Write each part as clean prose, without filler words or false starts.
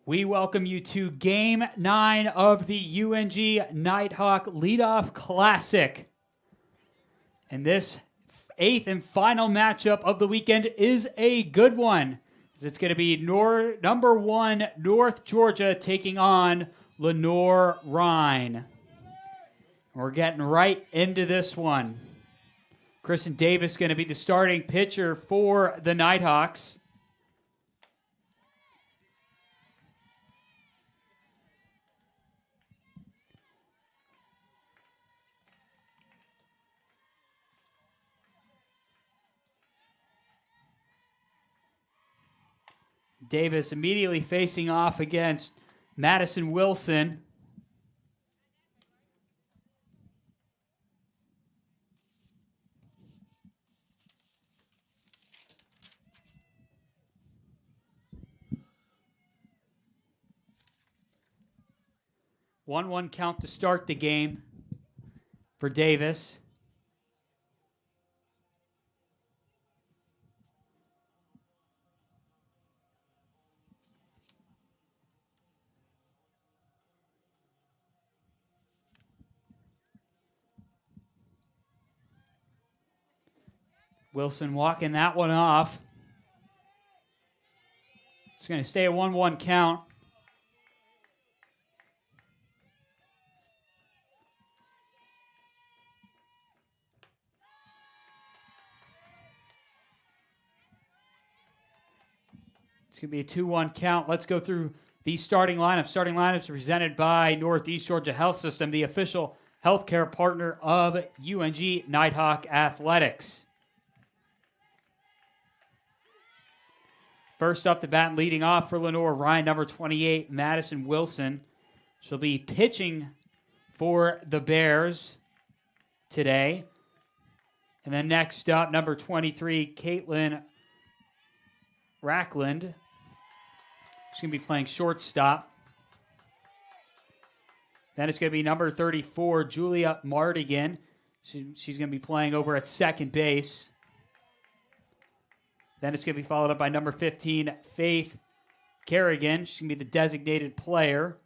We welcome you to Game 9 of the UNG Nighthawk Leadoff Classic. And this eighth and final matchup of the weekend is a good one. It's going to be number 1 North Georgia taking on Lenoir-Rhyne. We're getting right into this one. Kristen Davis going to be the starting pitcher for the Nighthawks. Davis immediately facing off against Madison Wilson. One count to start the game for Davis. Wilson walking that one off. It's going to stay a 1-1 count. It's going to be a 2-1 count. Let's go through the starting lineup. Starting lineups presented by Northeast Georgia Health System, the official healthcare partner of UNG Nighthawk Athletics. First up the bat, leading off for Lenoir-Rhyne, number 28, Madison Wilson. She'll be pitching for the Bears today. And then next up, number 23, Caitlin Rackland. She's going to be playing shortstop. Then it's going to be number 34, Julia Mardigan. She's going to be playing over at second base. Then it's going to be followed up by number 15, Faith Kerrigan. She's going to be the designated player.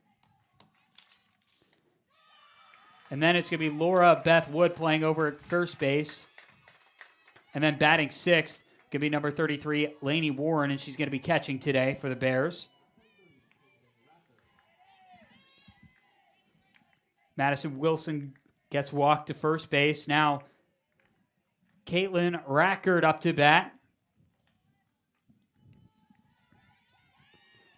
And then it's going to be Laura Beth Wood playing over at first base. And then batting sixth, going to be number 33, Lainey Warren, and she's going to be catching today for the Bears. Madison Wilson gets walked to first base. Now, Caitlin Rackard up to bat.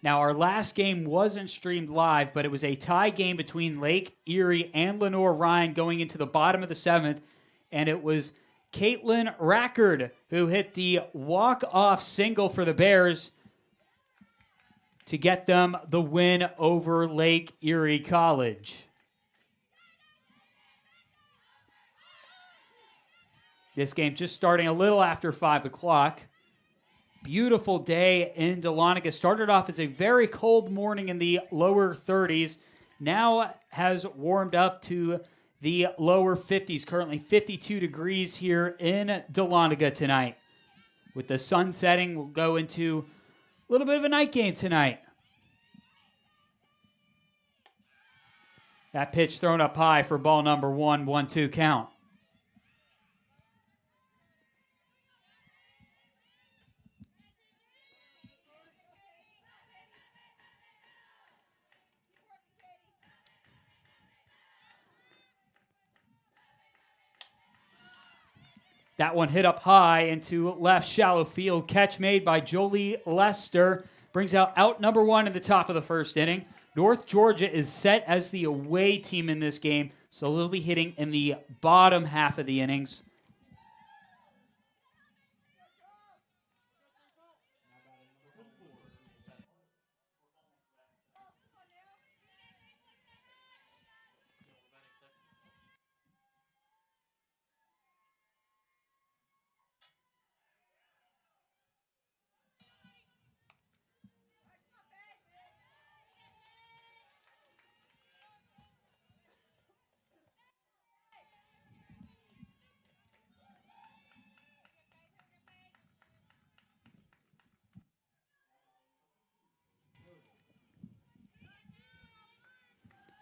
Now, our last game wasn't streamed live, but it was a tie game between Lake Erie and Lenoir-Rhyne going into the bottom of the seventh, and it was Caitlin Rackard who hit the walk-off single for the Bears to get them the win over Lake Erie College. This game just starting a little after 5 o'clock. Beautiful day in Dahlonega. Started off as a very cold morning in the lower 30s. Now has warmed up to the lower 50s. Currently 52 degrees here in Dahlonega tonight. With the sun setting, we'll go into a little bit of a night game tonight. That pitch thrown up high for ball number 1, 1-2 count. That one hit up high into left shallow field. Catch made by Jolie Lester. Brings out number 1 in the top of the first inning. North Georgia is set as the away team in this game, so they'll be hitting in the bottom half of the innings.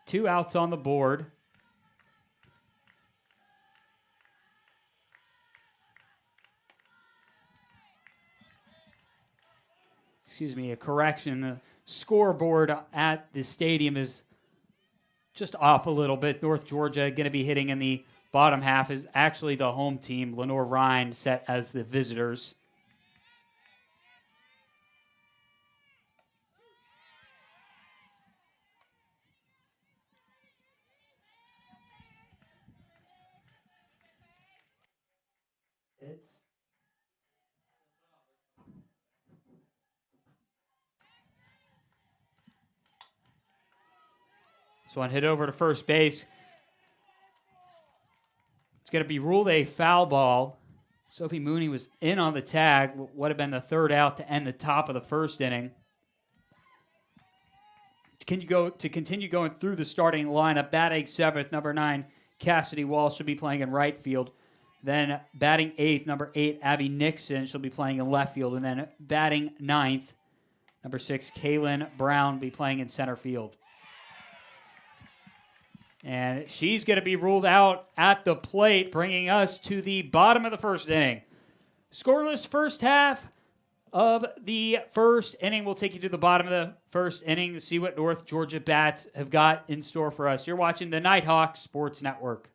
2 outs on the board. Excuse me, a correction. The scoreboard at the stadium is just off a little bit. North Georgia going to be hitting in the bottom half is actually the home team. Lenoir-Rhyne set as the visitors. This one hit over to first base. It's going to be ruled a foul ball. Sophie Mooney was in on the tag. Would have been the 3rd out to end the top of the 1st inning. To continue going through the starting lineup, batting 7th, number 9, Cassidy Wall should be playing in right field. Then batting 8th, number 8, Abby Nixon, she'll be playing in left field. And then batting 9th, number 6, Kaylin Brown, will be playing in center field. And she's going to be ruled out at the plate, bringing us to the bottom of the 1st inning. Scoreless first half of the 1st inning. We'll take you to the bottom of the 1st inning to see what North Georgia bats have got in store for us. You're watching the Nighthawk Sports Network.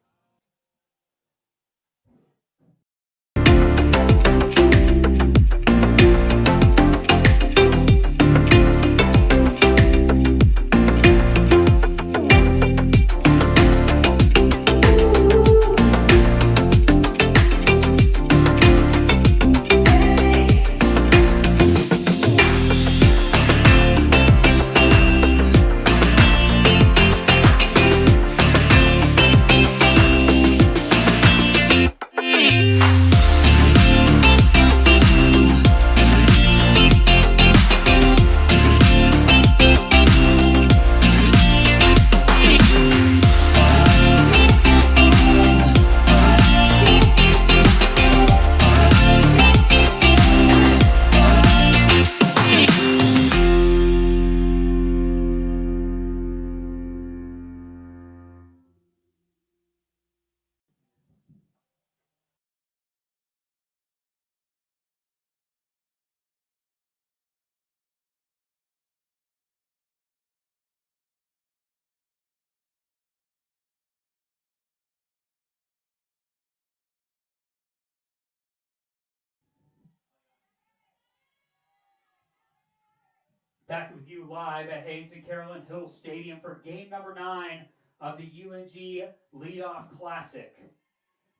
Back with you live at Haynes and Carolyn Hill Stadium for game number 9 of the UNG Leadoff Classic.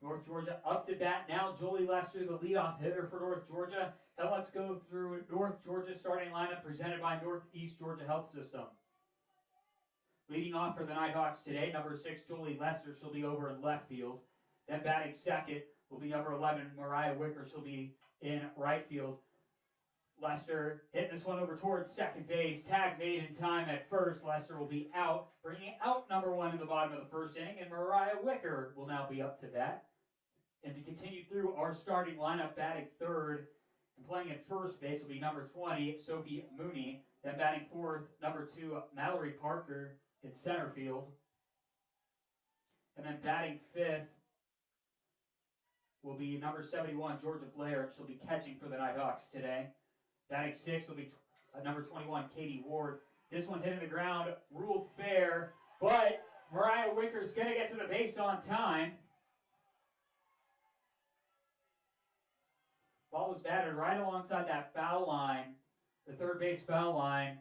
North Georgia up to bat now. Jolie Lester, the leadoff hitter for North Georgia. And let's go through North Georgia starting lineup presented by Northeast Georgia Health System. Leading off for the Nighthawks today, number 6, Jolie Lester. She'll be over in left field. Then batting second will be number 11, Mariah Wicker. She'll be in right field. Lester hit this one over towards second base. Tag made in time at first. Lester will be out, bringing out number 1 in the bottom of the 1st inning, and Mariah Wicker will now be up to bat. And to continue through our starting lineup, batting 3rd and playing at first base will be number 20, Sophie Mooney. Then batting 4th, number 2, Mallory Parker in center field. And then batting 5th will be number 71, Georgia Blair, and she'll be catching for the Nighthawks today. Batting 6th will be number 21, Katie Ward. This one hitting the ground, ruled fair, but Mariah Wicker's going to get to the base on time. Ball was batted right alongside that foul line, the third base foul line,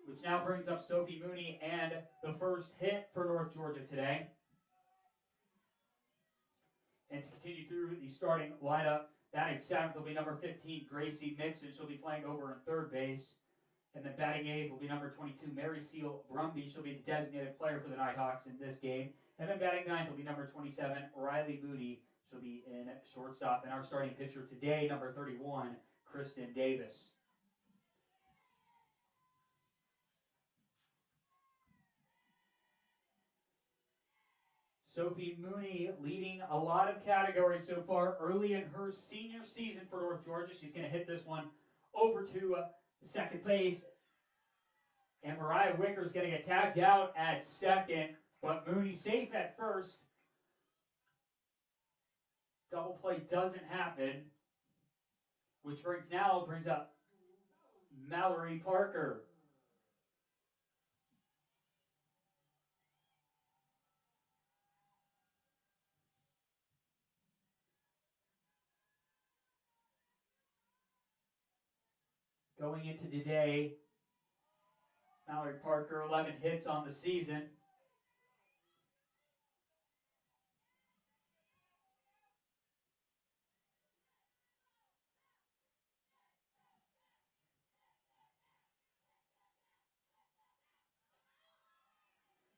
which now brings up Sophie Mooney and the first hit for North Georgia today. And to continue through the starting lineup, batting 7th will be number 15, Gracie Mixon. She'll be playing over in third base. And then batting 8th will be number 22, Mary Seal Brumby. She'll be the designated player for the Nighthawks in this game. And then batting 9th will be number 27, Riley Moody. She'll be in shortstop. And our starting pitcher today, number 31, Kristen Davis. Sophie Mooney leading a lot of categories so far early in her senior season for North Georgia. She's going to hit this one over to second base. And Mariah Wicker's going to get tagged out at second, but Mooney safe at first. Double play doesn't happen, which brings up Mallory Parker. Going into today, Mallory Parker, 11 hits on the season.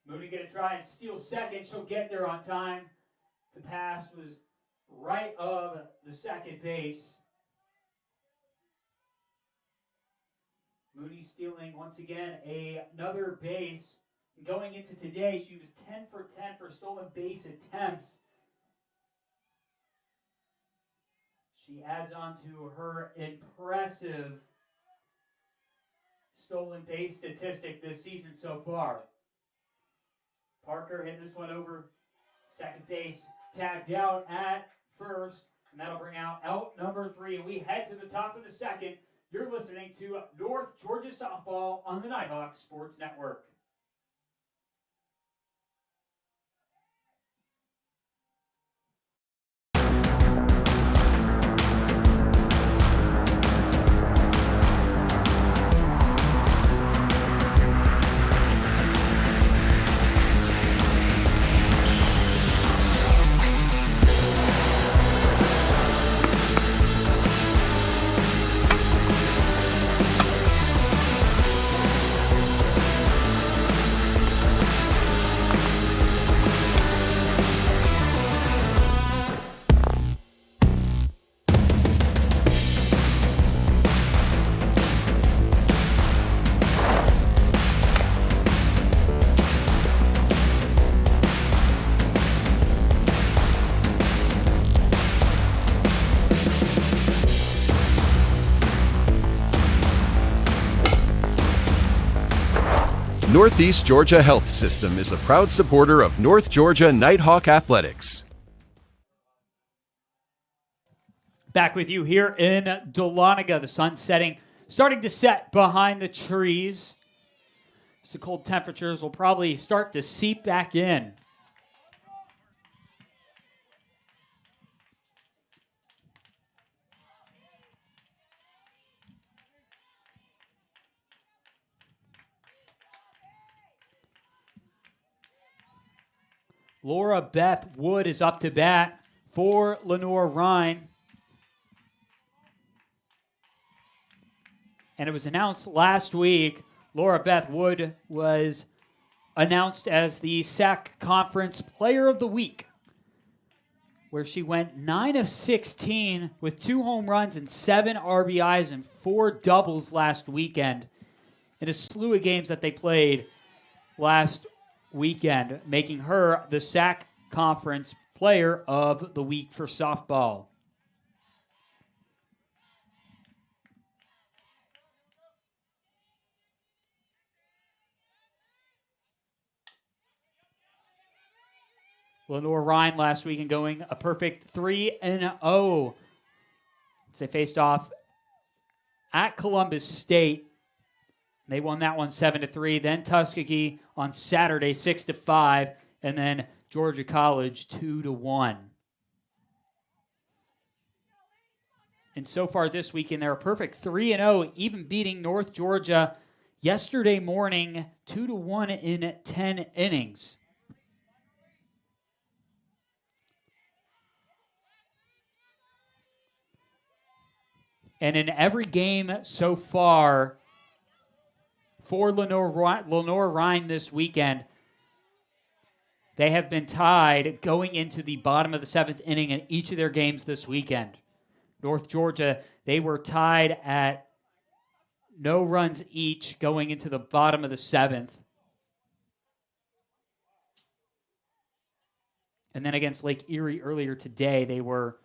Mooney going to try and steal second. She'll get there on time. The pass was right of the second base. Mooney stealing once again another base. Going into today, she was 10 for 10 for stolen base attempts. She adds on to her impressive stolen base statistic this season so far. Parker hit this one over second base, tagged out at first, and that'll bring out number 3. And we head to the top of the second. You're listening to North Georgia Softball on the Nighthawk Sports Network. Northeast Georgia Health System is a proud supporter of North Georgia Nighthawk Athletics. Back with you here in Dahlonega. The sun starting to set behind the trees. So cold temperatures will probably start to seep back in. Laura Beth Wood is up to bat for Lenoir-Rhyne. And it was announced last week, Laura Beth Wood was announced as the SAC Conference Player of the Week, where she went 9 of 16 with 2 home runs and 7 RBIs and 4 doubles last weekend in a slew of games that they played last weekend, making her the SAC Conference Player of the Week for softball. Lenoir-Rhyne last week and going a perfect 3-0. They faced off at Columbus State. They won that one 7-3. Then Tuskegee on Saturday 6-5, and then Georgia College 2-1. And so far this weekend, they're a perfect 3-0, even beating North Georgia yesterday morning 2-1 in 10 innings. And in every game so far for Lenoir-Rhyne this weekend, they have been tied going into the bottom of the 7th inning in each of their games this weekend. North Georgia, they were tied at no runs each going into the bottom of the 7th. And then against Lake Erie earlier today, they were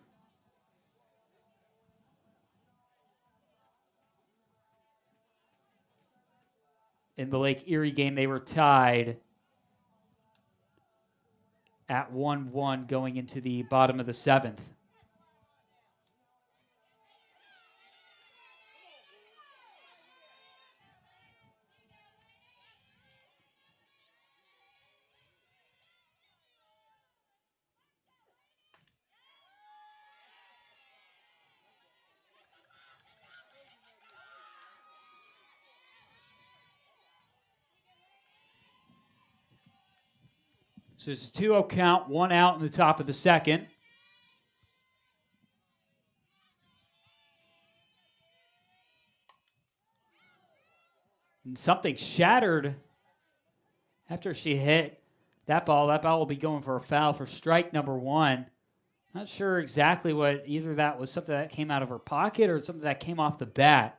in the Lake Erie game, they were tied at 1-1 going into the bottom of the 7th. So it's a 2-0 count, 1 out in the top of the 2nd. And something shattered after she hit that ball. That ball will be going for a foul for strike number 1. Not sure exactly what either that was, something that came out of her pocket or something that came off the bat.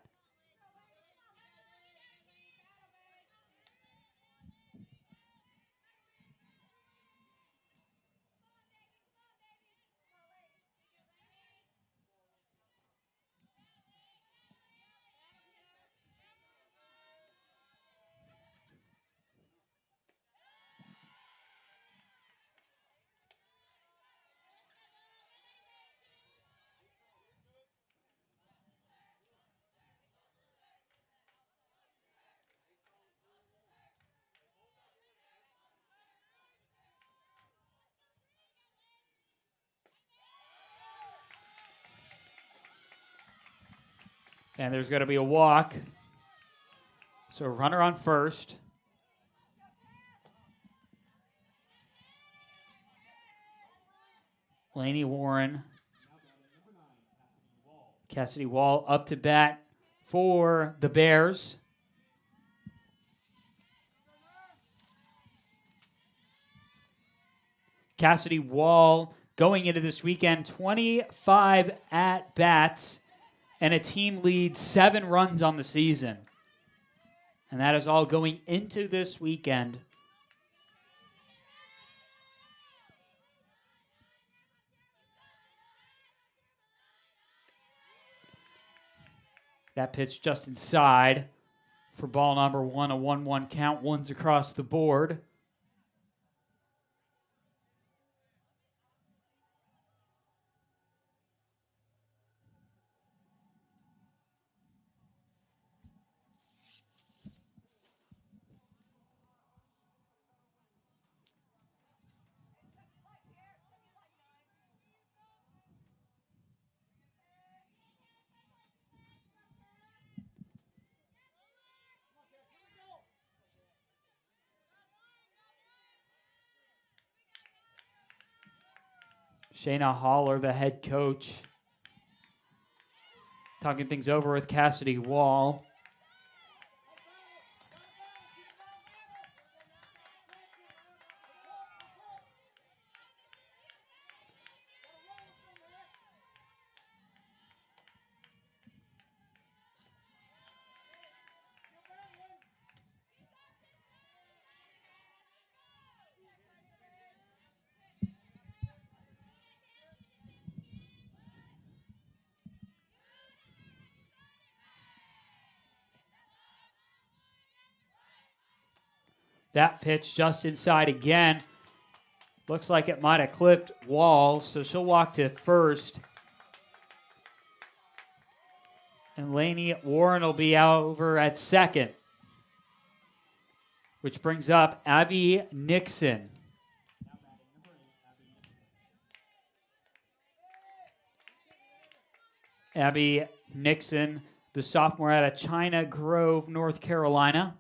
And there's going to be a walk. So runner on first. Laney Warren. Cassidy Wall up to bat for the Bears. Cassidy Wall going into this weekend, 25 at-bats, and a team lead 7 runs on the season. And that is all going into this weekend. That pitch just inside for ball number 1, a 1-1 count, ones across the board. Shayna Haller, the head coach, talking things over with Cassidy Wall. That pitch just inside again. Looks like it might have clipped Wall, so she'll walk to first. And Laney Warren will be out over at second, which brings up Abby Nixon. Abby Nixon, the sophomore out of China Grove, North Carolina.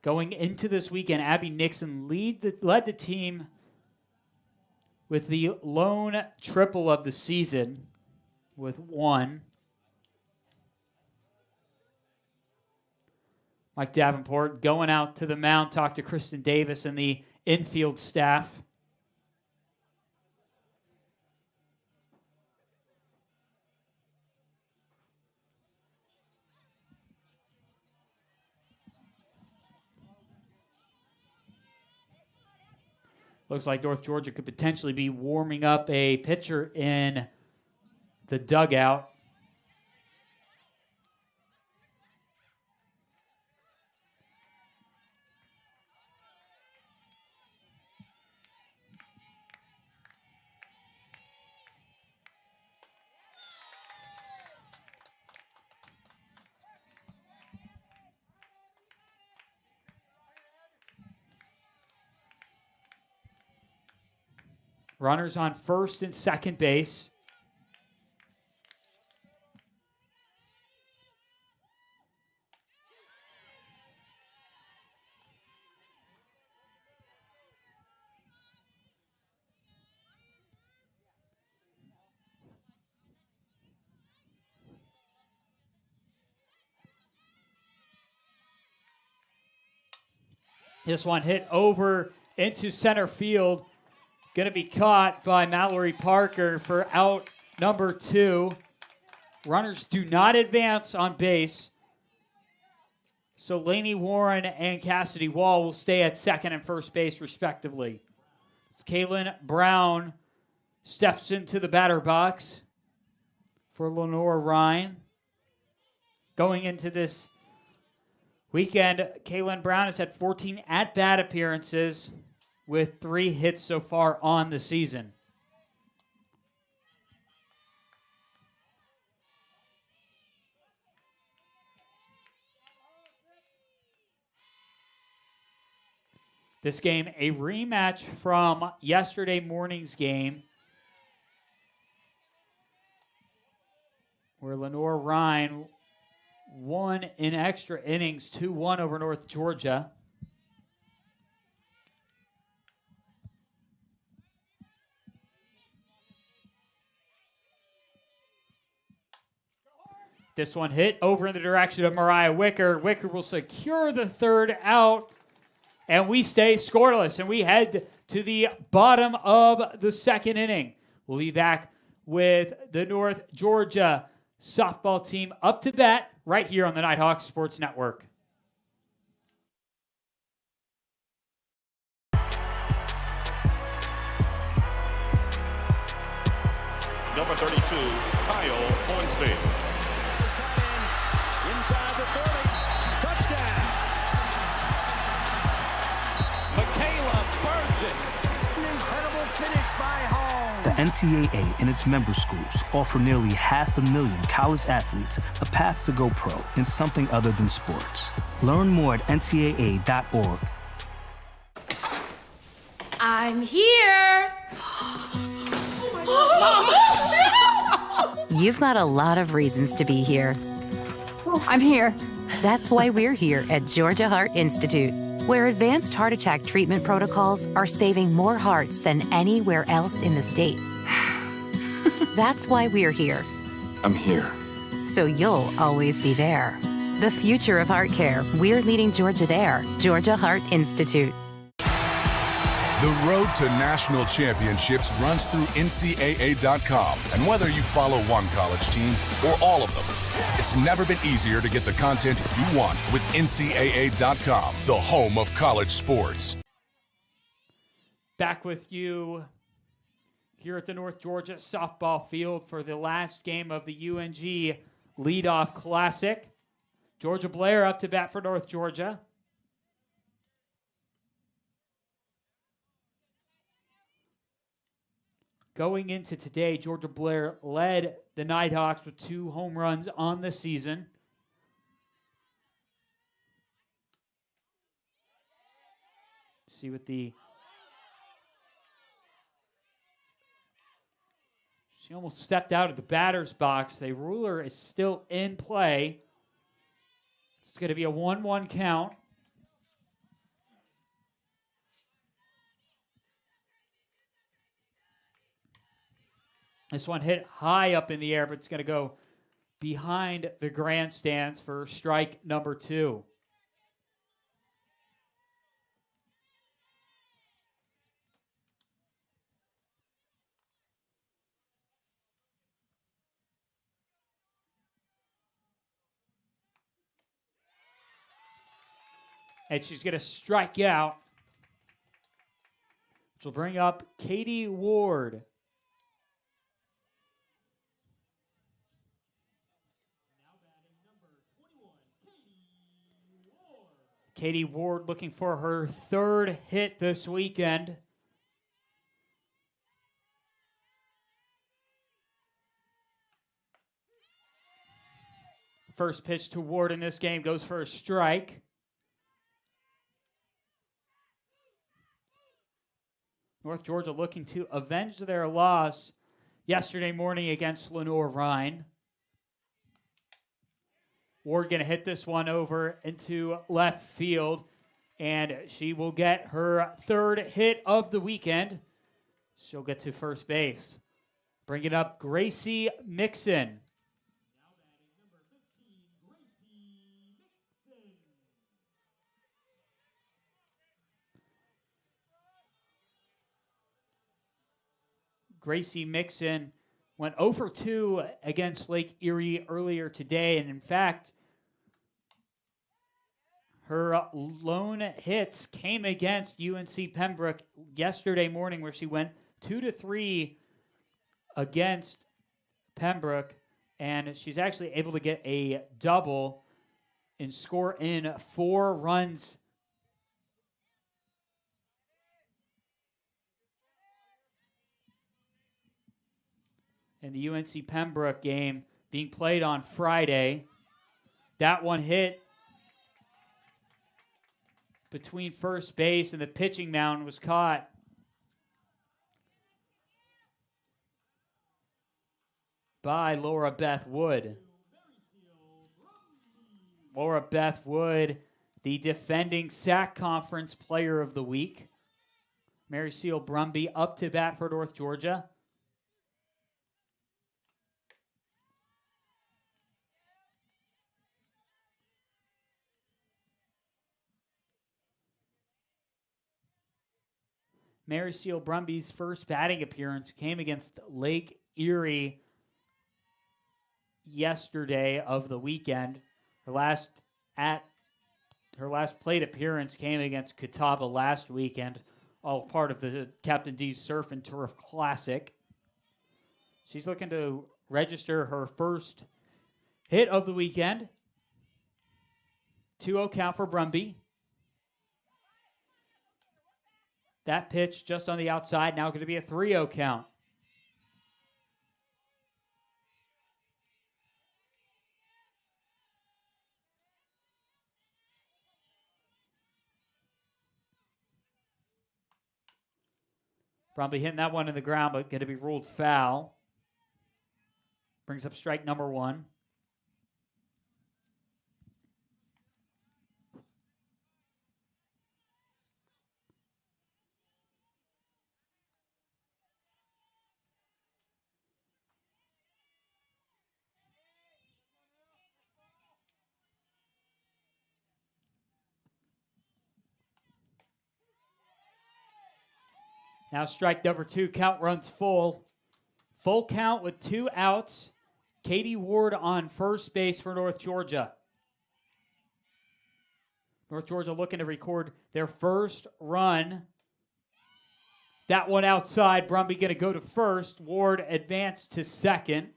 Going into this weekend, Abby Nixon led the team with the lone triple of the season with 1. Mike Davenport going out to the mound, talked to Kristen Davis and the infield staff. Looks like North Georgia could potentially be warming up a pitcher in the dugout. Runners on first and second base. This one hit over into center field. Going to be caught by Mallory Parker for out number 2. Runners do not advance on base. So Laney Warren and Cassidy Wall will stay at second and first base respectively. Kaylin Brown steps into the batter box for Lenoir-Rhyne. Going into this weekend, Kaylin Brown has had 14 at-bat appearances with 3 hits so far on the season. This game, a rematch from yesterday morning's game, where Lenoir-Rhyne won in extra innings 2-1 over North Georgia. This one hit over in the direction of Mariah Wicker. Wicker will secure the third out, and we stay scoreless, and we head to the bottom of the second inning. We'll be back with the North Georgia softball team up to bat right here on the Nighthawk Sports Network. Number 32, Kyle Hornsby. Inside the 30, touchdown. Michaela Burgess. An incredible finish by Hall. The NCAA and its member schools offer nearly 500,000 college athletes a path to go pro in something other than sports. Learn more at ncaa.org. I'm here. You've got a lot of reasons to be here. I'm here. That's why we're here at Georgia Heart Institute, where advanced heart attack treatment protocols are saving more hearts than anywhere else in the state. That's why we're here. I'm here. So you'll always be there. The future of heart care, we're leading Georgia there. Georgia Heart Institute. The road to national championships runs through NCAA.com. And whether you follow one college team or all of them, it's never been easier to get the content you want with NCAA.com, the home of college sports. Back with you here at the North Georgia softball field for the last game of the UNG Leadoff Classic. Georgia Blair up to bat for North Georgia. Going into today, Georgia Blair led the Nighthawks with 2 home runs on the season. See what she almost stepped out of the batter's box. The ruler is still in play. It's going to be a 1-1 count. This one hit high up in the air, but it's going to go behind the grandstands for strike number 2. And she's going to strike out, which will bring up Katie Ward. Katie Ward looking for her 3rd hit this weekend. First pitch to Ward in this game goes for a strike. North Georgia looking to avenge their loss yesterday morning against Lenoir-Rhyne. Ward going to hit this one over into left field, and she will get her third hit of the weekend. She'll get to first base. Bring it up, Gracie Mixon. Gracie Mixon went 0 for 2 against Lake Erie earlier today, and in fact, her lone hits came against UNC Pembroke yesterday morning, where she went 2-3 against Pembroke, and she's actually able to get a double and score in 4 runs. In the UNC Pembroke game being played on Friday. That one hit between first base and the pitching mound, was caught by Laura Beth Wood. Laura Beth Wood, the defending SAC Conference Player of the Week. Mary Seal Brumby up to bat for North Georgia. Mary Seal Brumby's first batting appearance came against Lake Erie yesterday of the weekend. Her last plate appearance came against Catawba last weekend, all part of the Captain D's Surf and Turf Classic. She's looking to register her first hit of the weekend. 2-0 count for Brumby. That pitch just on the outside, now going to be a 3-0 count. Probably hitting that one in the ground, but going to be ruled foul. Brings up strike number 1. Now strike number 2, count runs full. Full count with 2 outs. Katie Ward on first base for North Georgia. North Georgia looking to record their first run. That one outside. Brumby going to go to first. Ward advanced to second.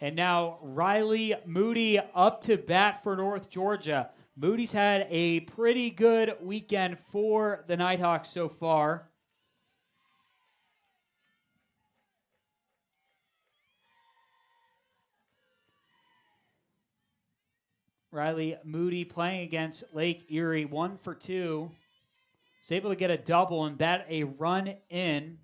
And now Riley Moody up to bat for North Georgia. Moody's had a pretty good weekend for the Nighthawks so far. Riley Moody playing against Lake Erie, 1 for 2. Was able to get a double and bat a run in.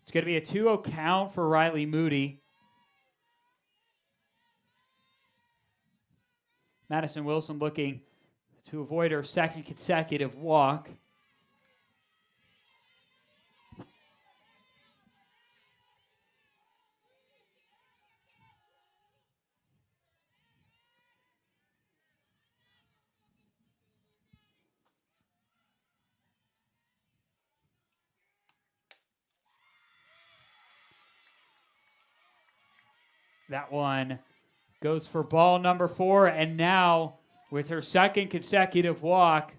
It's going to be a 2-0 count for Riley Moody. Madison Wilson looking to avoid her second consecutive walk. That one goes for ball number 4, and now with her second consecutive walk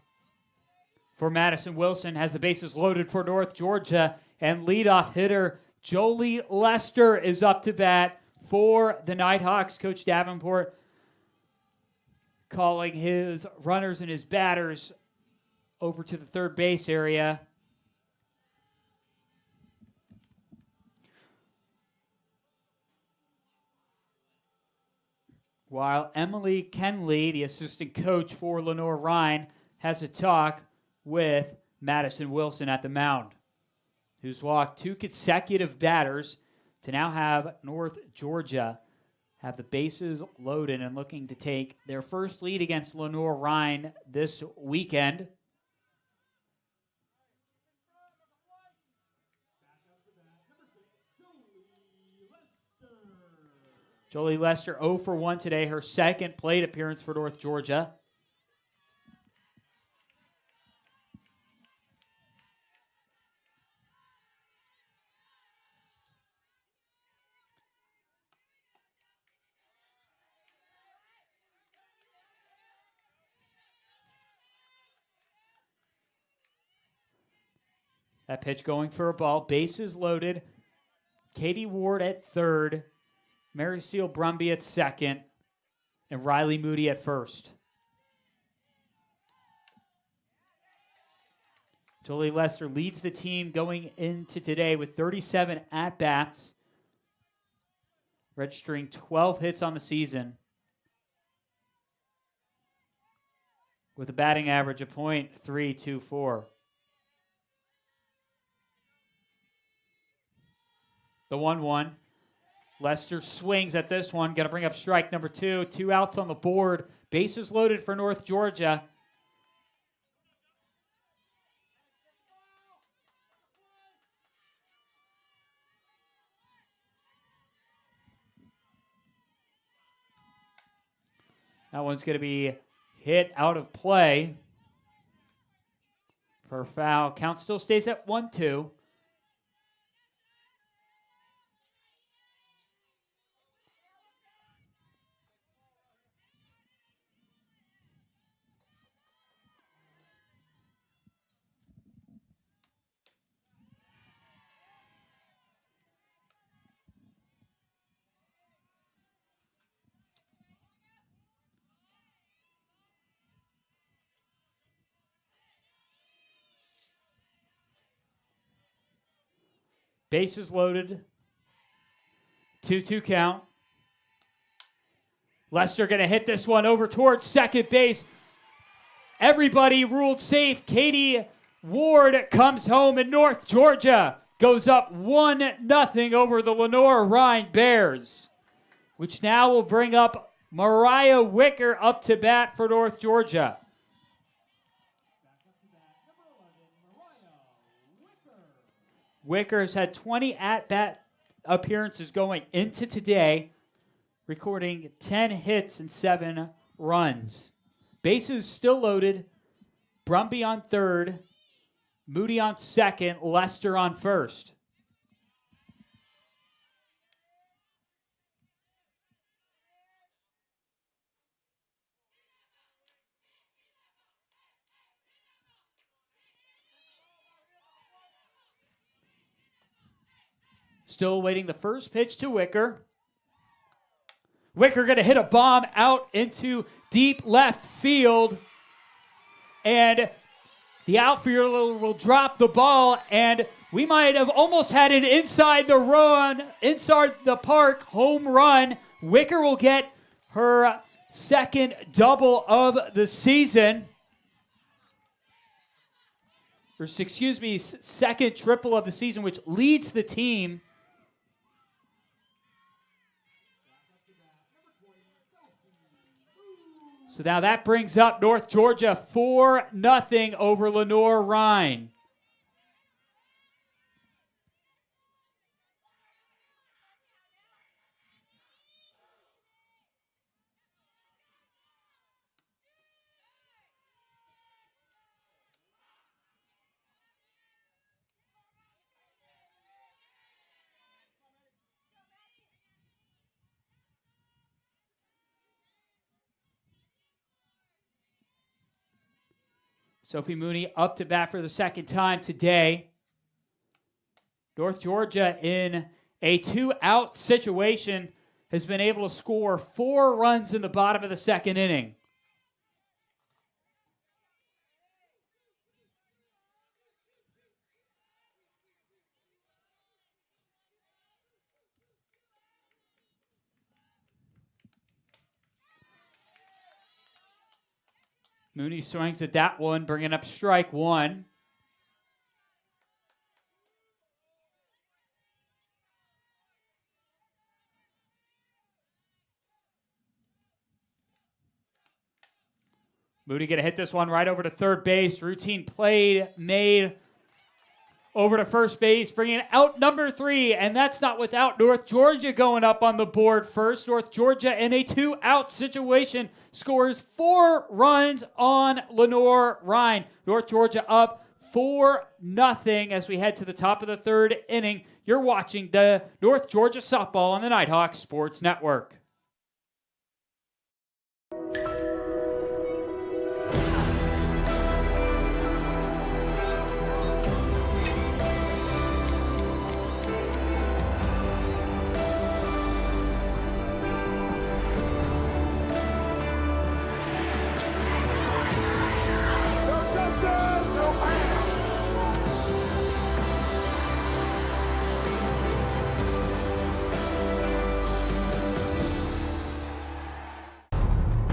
for Madison Wilson, has the bases loaded for North Georgia, and leadoff hitter Jolie Lester is up to bat for the Nighthawks. Coach Davenport calling his runners and his batters over to the third base area. While Emily Kenley, the assistant coach for Lenoir-Rhyne, has a talk with Madison Wilson at the mound, who's walked 2 consecutive batters to now have North Georgia have the bases loaded and looking to take their first lead against Lenoir-Rhyne this weekend. Jolie Lester 0 for 1 today, her second plate appearance for North Georgia. That pitch going for a ball. Bases loaded. Katie Ward at third. Mary Seal Brumby at second. And Riley Moody at first. Jolie Lester leads the team going into today with 37 at-bats, registering 12 hits on the season, with a batting average of .324. The 1-1. Lester swings at this one. Going to bring up strike number 2. 2 outs on the board. Bases loaded for North Georgia. That one's going to be hit out of play for a foul. Count still stays at 1-2. Bases loaded. 2-2 count. Lester going to hit this one over towards second base. Everybody ruled safe. Katie Ward comes home, and North Georgia goes up 1-0 over the Lenoir-Rhyne Bears, which now will bring up Mariah Wicker up to bat for North Georgia. Wicker has had 20 at-bat appearances going into today, recording 10 hits and 7 runs. Bases still loaded. Brumby on third, Moody on second, Lester on first. Still waiting the first pitch to Wicker. Wicker going to hit a bomb out into deep left field. And the outfielder will drop the ball. And we might have almost had an inside the park home run. Wicker will get her second double of the season. Or excuse me, second triple of the season, which leads the team. So now that brings up North Georgia 4-0 over Lenoir-Rhyne. Sophie Mooney up to bat for the second time today. North Georgia, in a 2-out situation, has been able to score 4 runs in the bottom of the second inning. Mooney swings at that one, bringing up strike 1. Mooney going to hit this one right over to third base. Routine play made over to first base, bringing out number 3, and that's not without North Georgia going up on the board first. North Georgia, in a 2-out situation, scores 4 runs on Lenoir-Rhyne. North Georgia up 4-0 as we head to the top of the third inning. You're watching the North Georgia softball on the Nighthawk Sports Network.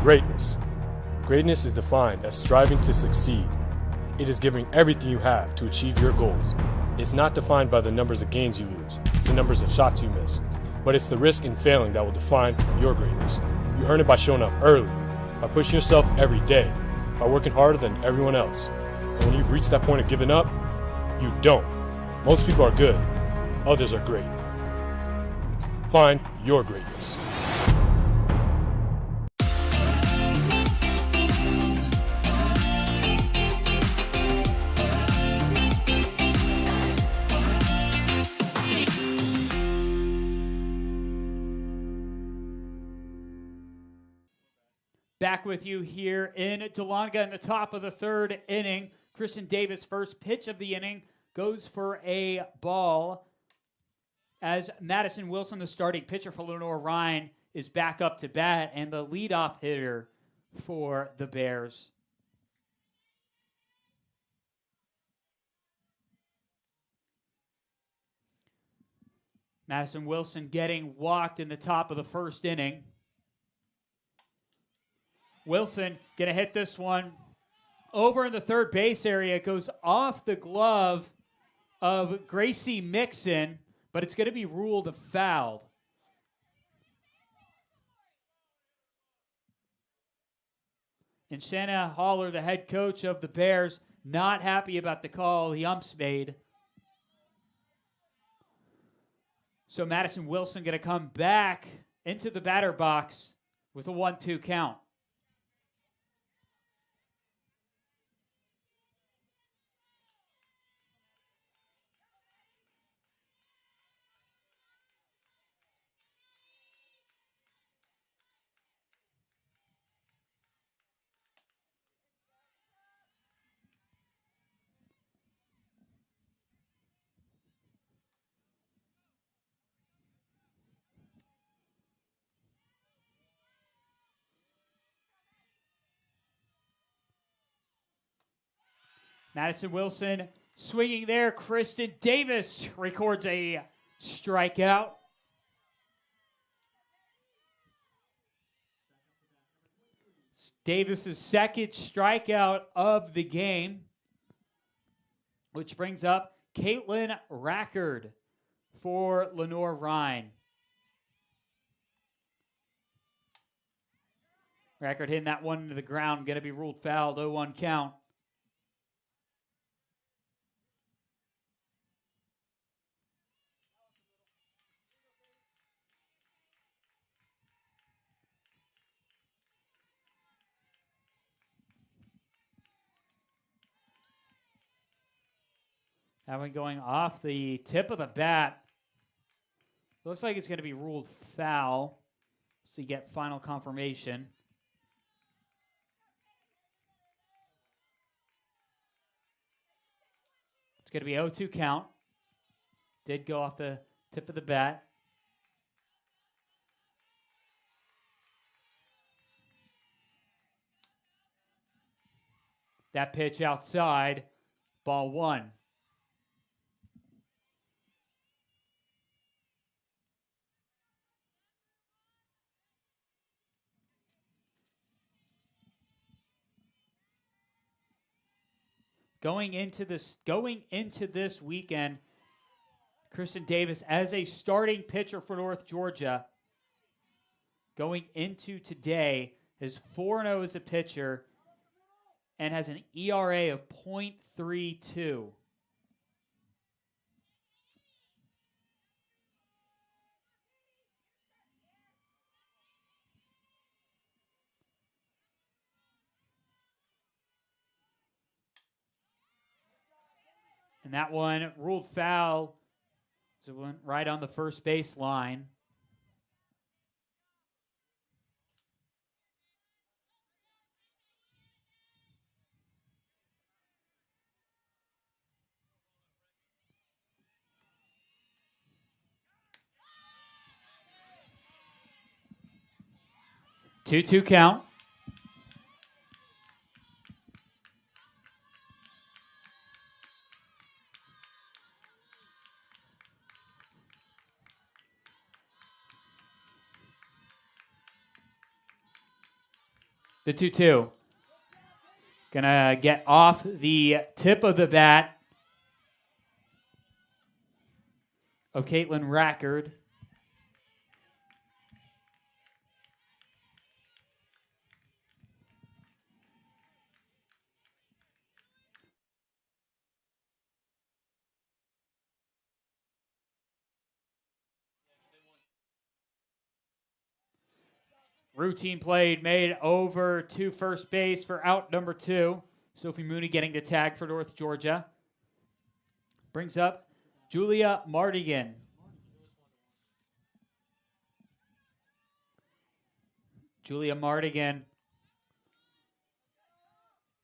Greatness. Greatness is defined as striving to succeed. It is giving everything you have to achieve your goals. It's not defined by the numbers of games you lose, the numbers of shots you miss, but it's the risk in failing that will define your greatness. You earn it by showing up early, by pushing yourself every day, by working harder than everyone else. And when you've reached that point of giving up, you don't. Most people are good, others are great. Find your greatness. Back with you here in Dahlonega in the top of the third inning. Kristen Davis, first pitch of the inning, goes for a ball as Madison Wilson, the starting pitcher for Lenoir-Rhyne, is back up to bat and the leadoff hitter for the Bears. Madison Wilson getting walked in the top of the first inning. Wilson going to hit this one over in the third base area. It goes off the glove of Gracie Mixon, but it's going to be ruled a foul. And Shanna Haller, the head coach of the Bears, not happy about the call the umps made. So Madison Wilson going to come back into the batter box with a 1-2 count. Madison Wilson swinging there. Kristen Davis records a strikeout. Davis's second strikeout of the game, which brings up Caitlin Rackard for Lenoir-Rhyne. Rackard hitting that one into the ground, going to be ruled foul, 0-1 count. That one going off the tip of the bat. Looks like it's going to be ruled foul. So you get final confirmation. It's going to be 0-2 count. Did go off the tip of the bat. That pitch outside, ball 1. Going into this weekend, Kristen Davis as a starting pitcher for North Georgia. Going into today is 4-0 as a pitcher and has an ERA of .32. And that one ruled foul, so it went right on the first base line. Two count. The 2-2. Gonna get off the tip of the bat of Caitlin Rackard. Routine played, made over to first base for out number 2. Sophie Mooney getting the tag for North Georgia. Brings up Julia Mardigan. Julia Mardigan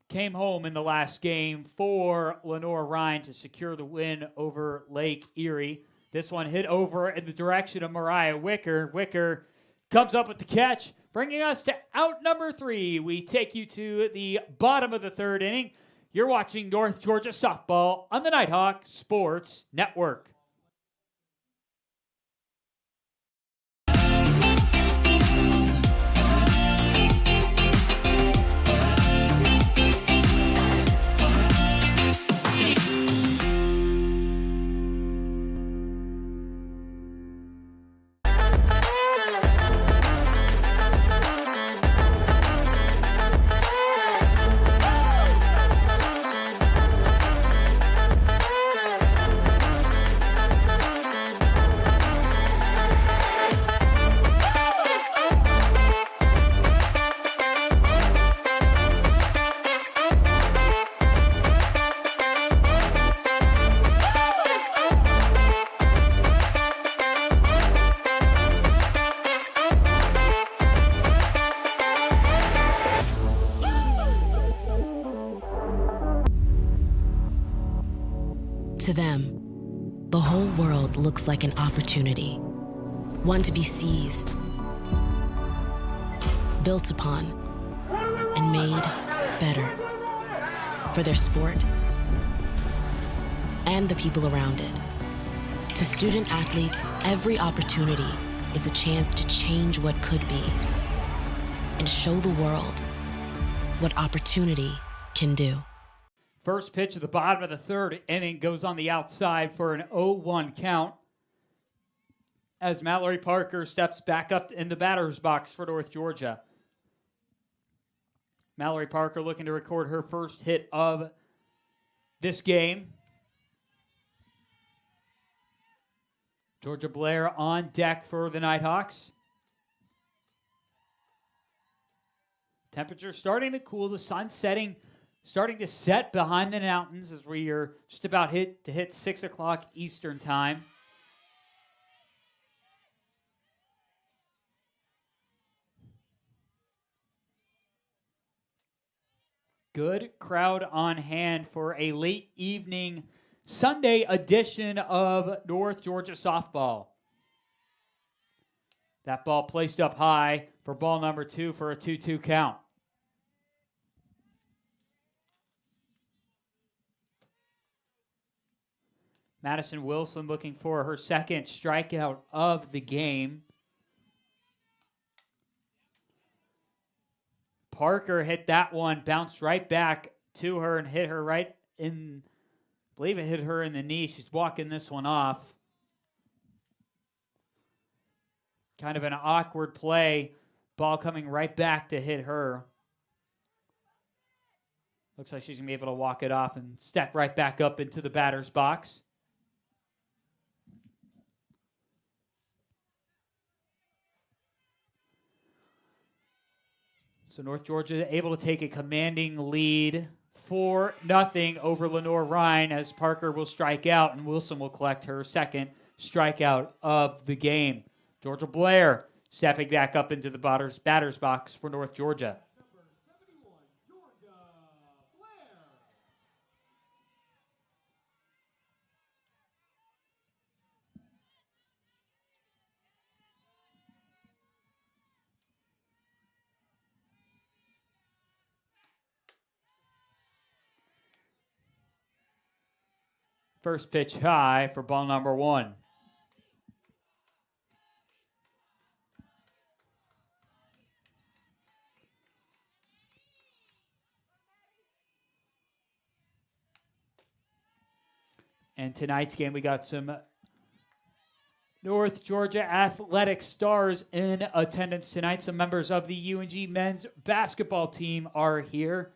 came home in the last game for Lenoir-Rhyne to secure the win over Lake Erie. This one hit over in the direction of Mariah Wicker. Wicker comes up with the catch, bringing us to out number 3. We take you to the bottom of the 3rd inning. You're watching North Georgia softball on the Nighthawk Sports Network. To them, the whole world looks like an opportunity, one to be seized, built upon, and made better for their sport and the people around it. To student athletes, every opportunity is a chance to change what could be and show the world what opportunity can do. First pitch of the bottom of the 3rd inning goes on the outside for an 0-1 count as Mallory Parker steps back up in the batter's box for North Georgia. Mallory Parker looking to record her first hit of this game. Georgia Blair on deck for the Nighthawks. Temperature starting to cool, the sun starting to set behind the mountains as we are just about to hit 6 o'clock Eastern time. Good crowd on hand for a late evening Sunday edition of North Georgia softball. That ball placed up high for ball number 2 for a 2-2 count. Madison Wilson looking for her second strikeout of the game. Parker hit that one, bounced right back to her and hit her right in, I believe it hit her in the knee. She's walking this one off. Kind of an awkward play. Ball coming right back to hit her. Looks like she's going to be able to walk it off and step right back up into the batter's box. So North Georgia able to take a commanding lead 4-0 over Lenoir-Rhyne as Parker will strike out and Wilson will collect her second strikeout of the game. Georgia Blair stepping back up into the batter's box for North Georgia. First pitch high for ball number 1. And tonight's game, we got some North Georgia athletic stars in attendance tonight. Some members of the UNG men's basketball team are here.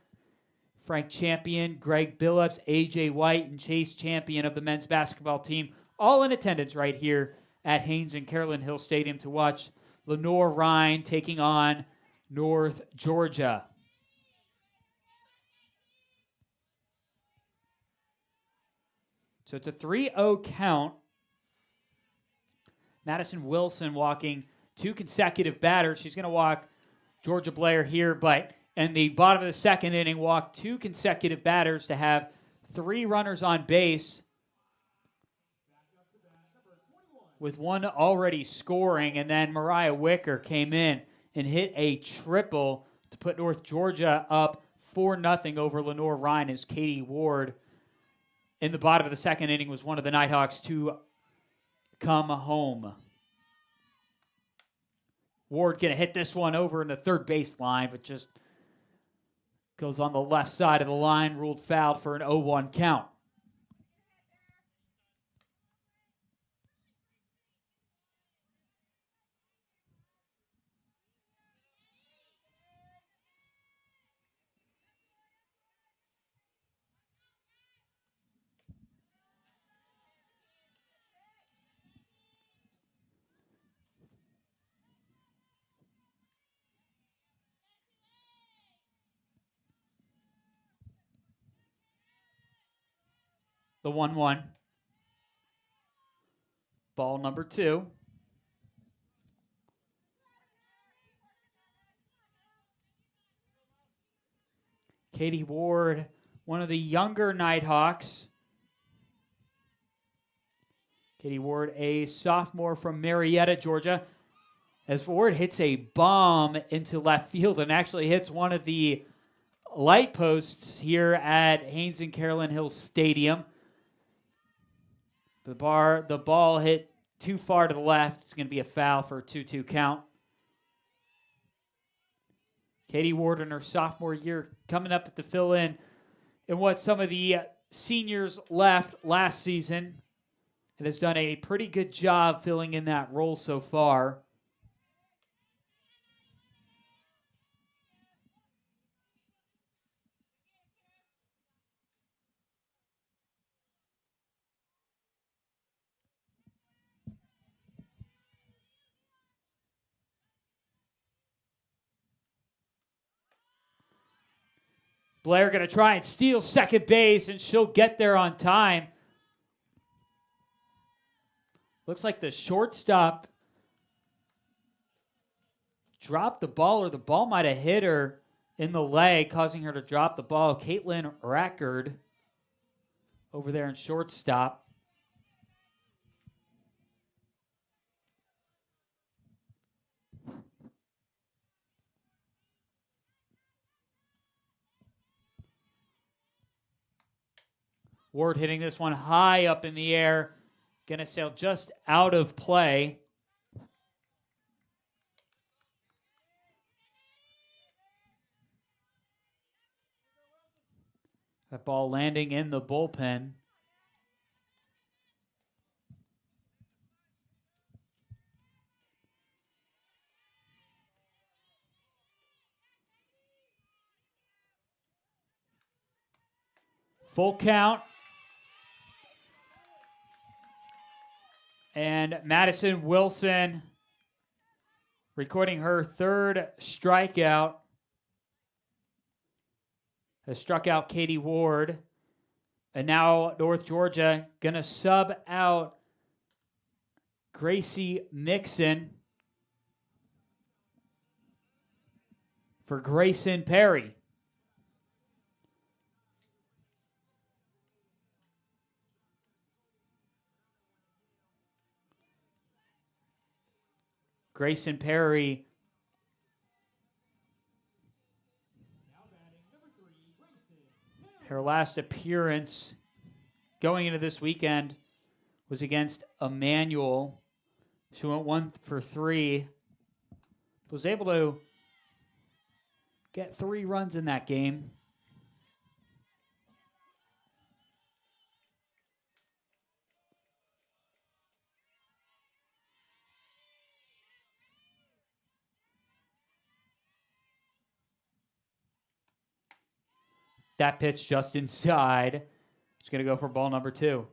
Frank Champion, Greg Billups, A.J. White, and Chase Champion of the men's basketball team, all in attendance right here at Haynes and Carolyn Hill Stadium to watch Lenoir-Rhyne taking on North Georgia. So it's a 3-0 count. Madison Wilson walking 2 consecutive batters. She's going to walk Georgia Blair here, but in the bottom of the second inning, walked 2 consecutive batters to have 3 runners on base, with one already scoring. And then Mariah Wicker came in and hit a triple to put North Georgia up 4-0 over Lenoir-Rhyne as Katie Ward in the bottom of the second inning was one of the Nighthawks to come home. Ward going to hit this one over in the third base line, but just goes on the left side of the line, ruled foul for an 0-1 count. The 1-1. Ball number 2. Katie Ward, one of the younger Nighthawks. Katie Ward, a sophomore from Marietta, Georgia. As Ward hits a bomb into left field and actually hits one of the light posts here at Haynes and Carolyn Hill Stadium. The ball hit too far to the left. It's going to be a foul for a 2-2 count. Katie Ward in her sophomore year coming up to fill in what some of the seniors left last season. And has done a pretty good job filling in that role so far. Blair going to try and steal second base, and she'll get there on time. Looks like the shortstop dropped the ball, or the ball might have hit her in the leg, causing her to drop the ball. Caitlin Rackard over there in shortstop. Ward hitting this one high up in the air. Going to sail just out of play. That ball landing in the bullpen. Full count. And Madison Wilson recording her third strikeout. Has struck out Katie Ward. And now North Georgia going to sub out Gracie Mixon for Grayson Perry. Grayson Perry her last appearance going into this weekend was against Emmanuel. She went 1 for 3. Was able to get 3 runs in that game. That pitch just inside. It's going to go for ball number 2.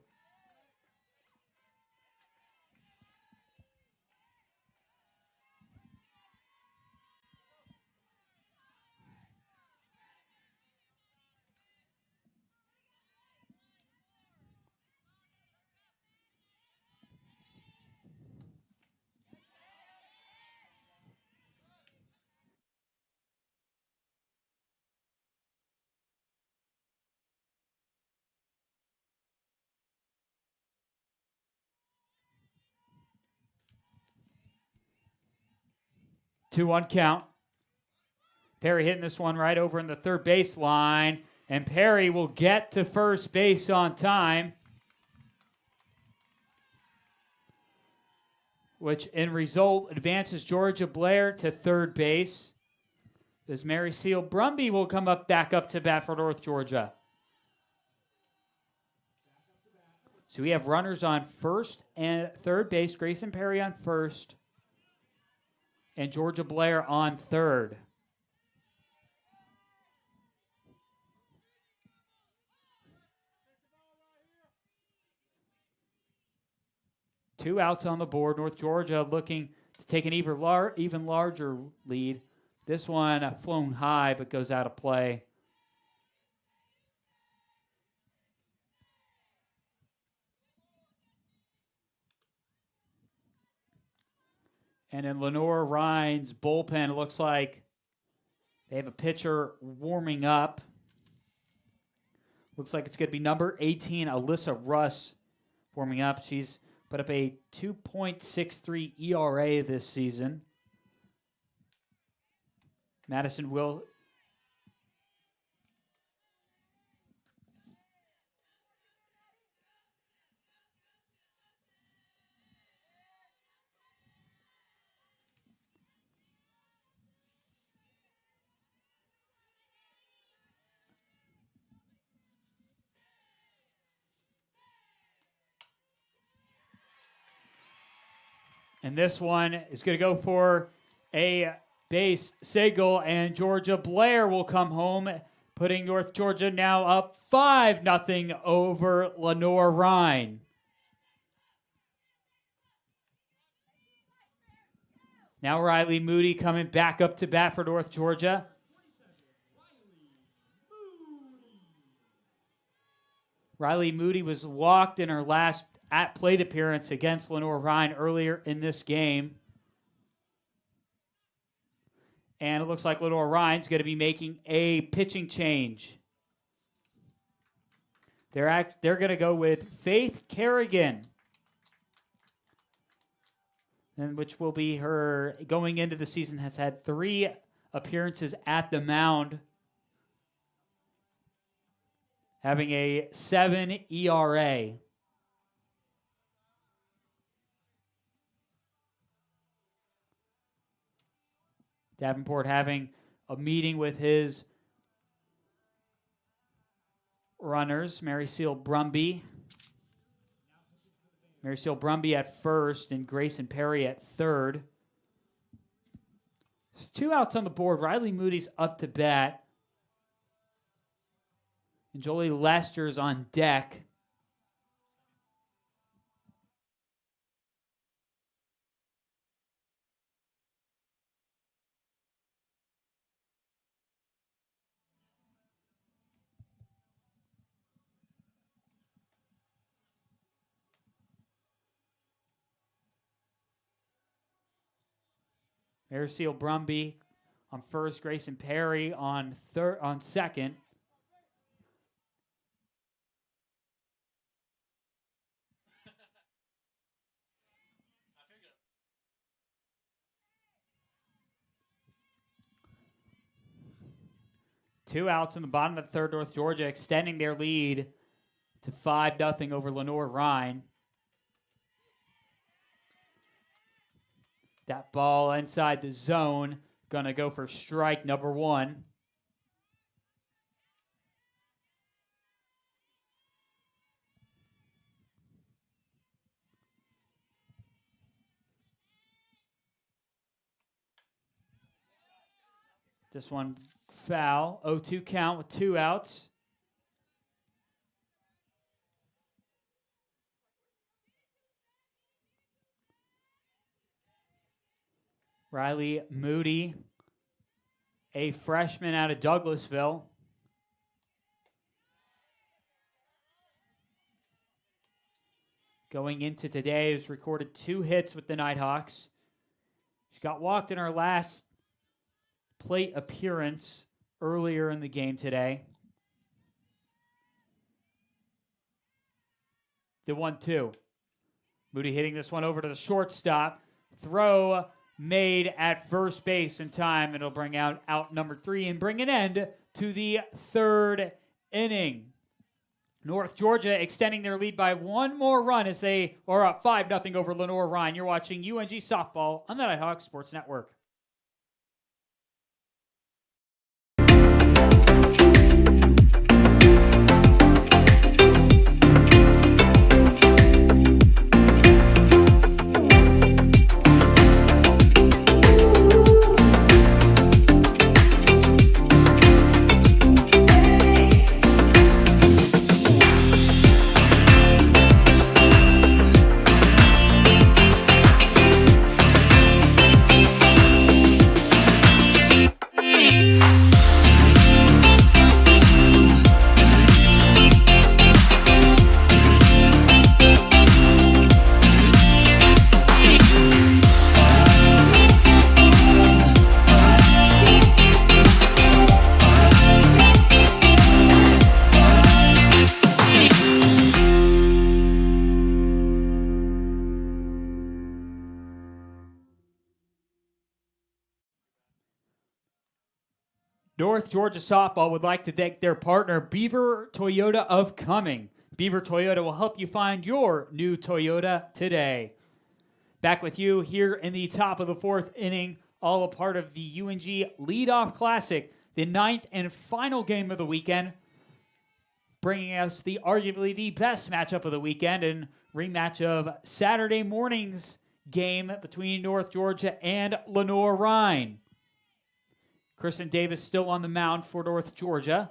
Two one count. Perry hitting this one right over in the third base line, and Perry will get to first base on time, which in result advances Georgia Blair to third base. As Mary Seal Brumby will come back up to bat for North Georgia. So we have runners on first and third base. Grayson Perry on first, and Georgia Blair on third. Two outs on the board. North Georgia looking to take an even larger lead. This one flown high but goes out of play. And in Lenoir-Rhyne's bullpen, it looks like they have a pitcher warming up. Looks like it's going to be number 18, Alyssa Russ, warming up. She's put up a 2.63 ERA this season. Madison will... And this one is going to go for a base single, and Georgia Blair will come home, putting North Georgia now up 5-0 over Lenoir-Rhyne. Now Riley Moody coming back up to bat for North Georgia. Riley Moody was walked in her last at-plate appearance against Lenoir-Rhyne earlier in this game. And it looks like Lenoir-Rhyne's going to be making a pitching change. They're going to go with Faith Kerrigan, and which will be her going into the season, has had 3 appearances at the mound, having a 7 ERA. Davenport having a meeting with his runners, Mary Seal Brumby. Mary Seal Brumby at first and Grayson Perry at third. There's 2 outs on the board. Riley Moody's up to bat. And Jolie Lester's on deck. Mary Seal Brumby on first, Grayson Perry on second. Two outs in the bottom of the third. North Georgia extending their lead to 5-0 over Lenoir-Rhyne. That ball inside the zone, gonna go for strike number 1. This one foul, 0-2 count with 2 outs. Riley Moody, a freshman out of Douglasville. Going into today, has recorded 2 hits with the Nighthawks. She got walked in her last plate appearance earlier in the game today. The 1-2. Moody hitting this one over to the shortstop. Throw made at first base in time. It'll bring out number 3 and bring an end to the 3rd inning. North Georgia extending their lead by 1 more run as they are up 5-0 over Lenoir-Rhyne. You're watching UNG Softball on the Nighthawk Sports Network. North Georgia Softball would like to thank their partner, Beaver Toyota of Cumming. Beaver Toyota will help you find your new Toyota today. Back with you here in the top of the 4th inning, all a part of the UNG Leadoff Classic, the 9th and final game of the weekend, bringing us arguably the best matchup of the weekend and rematch of Saturday morning's game between North Georgia and Lenoir-Rhyne. Kristen Davis still on the mound for North Georgia.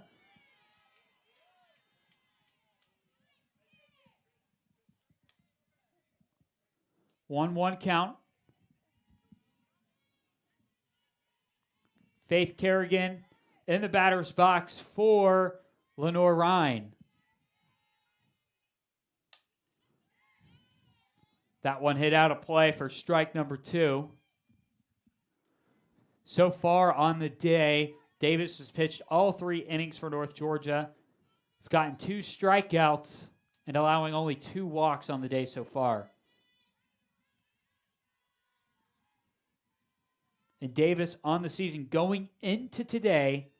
One count. Faith Kerrigan in the batter's box for Lenoir-Rhyne. That one hit out of play for strike number 2. So far on the day, Davis has pitched all 3 innings for North Georgia. He's gotten 2 strikeouts and allowing only 2 walks on the day so far. And Davis on the season going into today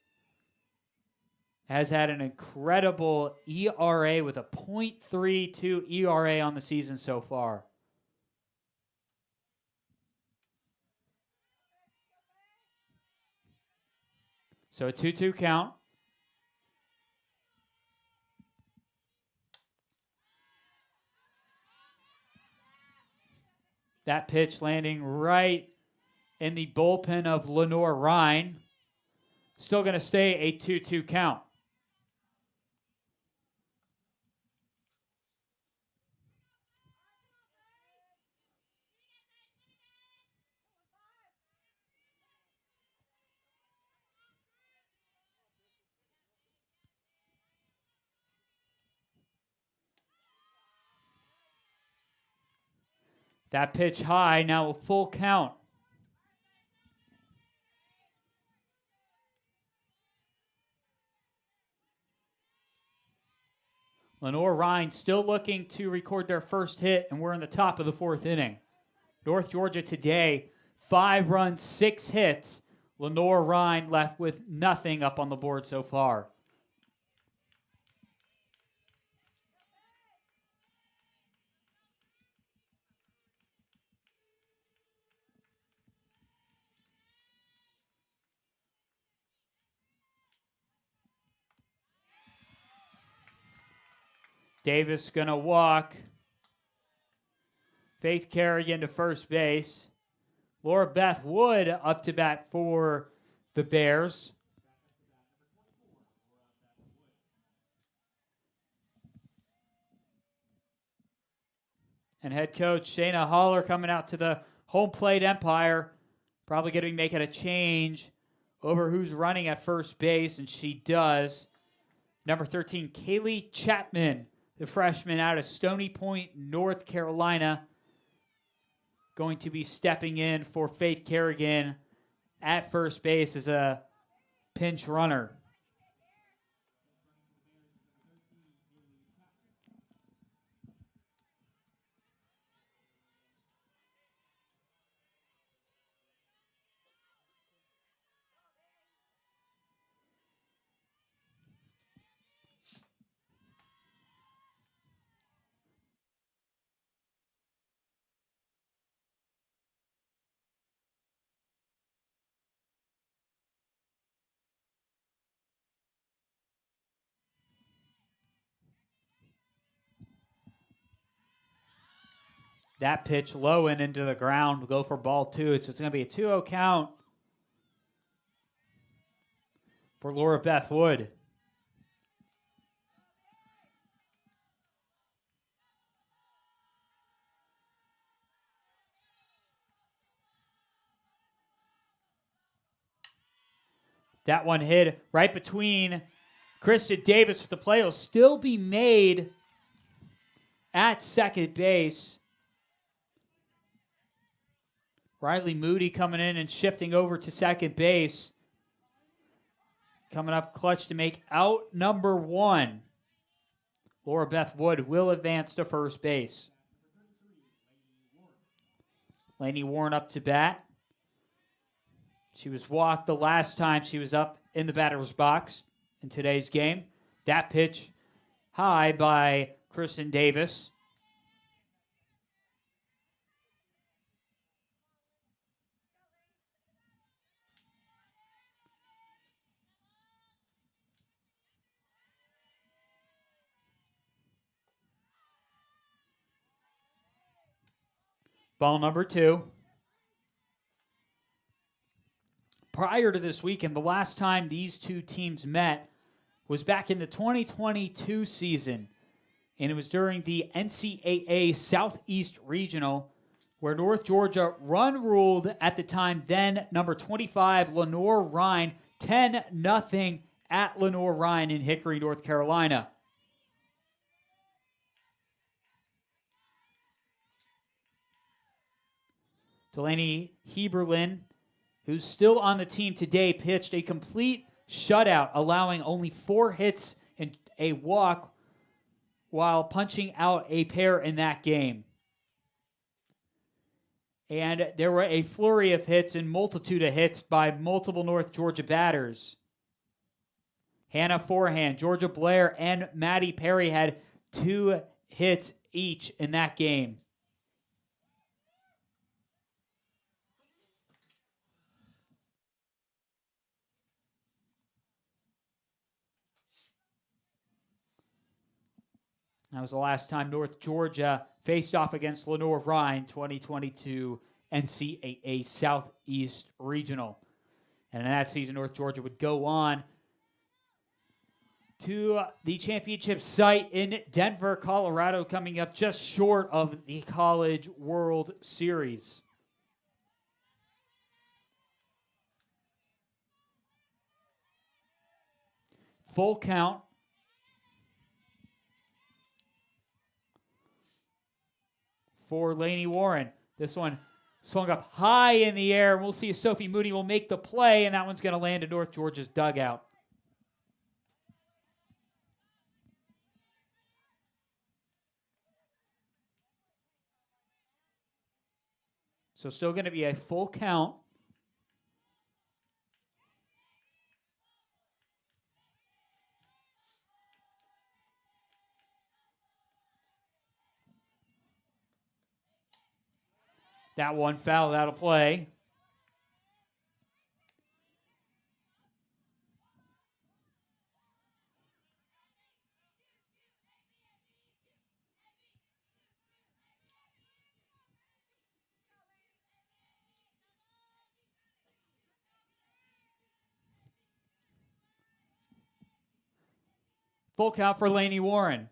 has had an incredible ERA with a .32 ERA on the season so far. So a 2-2 count. That pitch landing right in the bullpen of Lenoir-Rhyne. Still going to stay a 2-2 count. That pitch high, now a full count. Lenoir-Rhyne still looking to record their first hit, and we're in the top of the 4th inning. North Georgia today, 5 runs, 6 hits. Lenoir-Rhyne left with nothing up on the board so far. Davis gonna walk. Faith Kerrigan to first base. Laura Beth Wood up to bat for the Bears. And head coach Shayna Haller coming out to the home plate umpire. Probably going to be making a change over who's running at first base, and she does. Number 13, Kaylee Chapman, the freshman out of Stony Point, North Carolina, going to be stepping in for Faith Kerrigan at first base as a pinch runner. That pitch low and into the ground will go for ball 2. So it's going to be a 2-0 count for Laura Beth Wood. That one hit right between Kristen Davis, but the play will still be made at second base. Riley Moody coming in and shifting over to second base. Coming up clutch to make out number 1. Laura Beth Wood will advance to first base. Lainey Warren up to bat. She was walked the last time she was up in the batter's box in today's game. That pitch high by Kristen Davis. Ball number 2. Prior to this weekend, the last time these two teams met was back in the 2022 season, and it was during the NCAA Southeast Regional, where North Georgia run-ruled at the time then number 25 Lenoir-Rhyne, 10-0 at Lenoir-Rhyne in Hickory, North Carolina. Delaney Heberlin, who's still on the team today, pitched a complete shutout, allowing only 4 hits a walk while punching out a pair in that game. And there were a flurry of hits and multitude of hits by multiple North Georgia batters. Hannah Forehand, Georgia Blair, and Maddie Perry had 2 hits each in that game. That was the last time North Georgia faced off against Lenoir-Rhyne, 2022 NCAA Southeast Regional. And in that season, North Georgia would go on to the championship site in Denver, Colorado, coming up just short of the College World Series. Full count. For Laney Warren. This one swung up high in the air. We'll see if Sophie Moody will make the play, and that one's going to land in North Georgia's dugout. So still going to be a full count. That one fouled out of play. Full count for Laney Warren.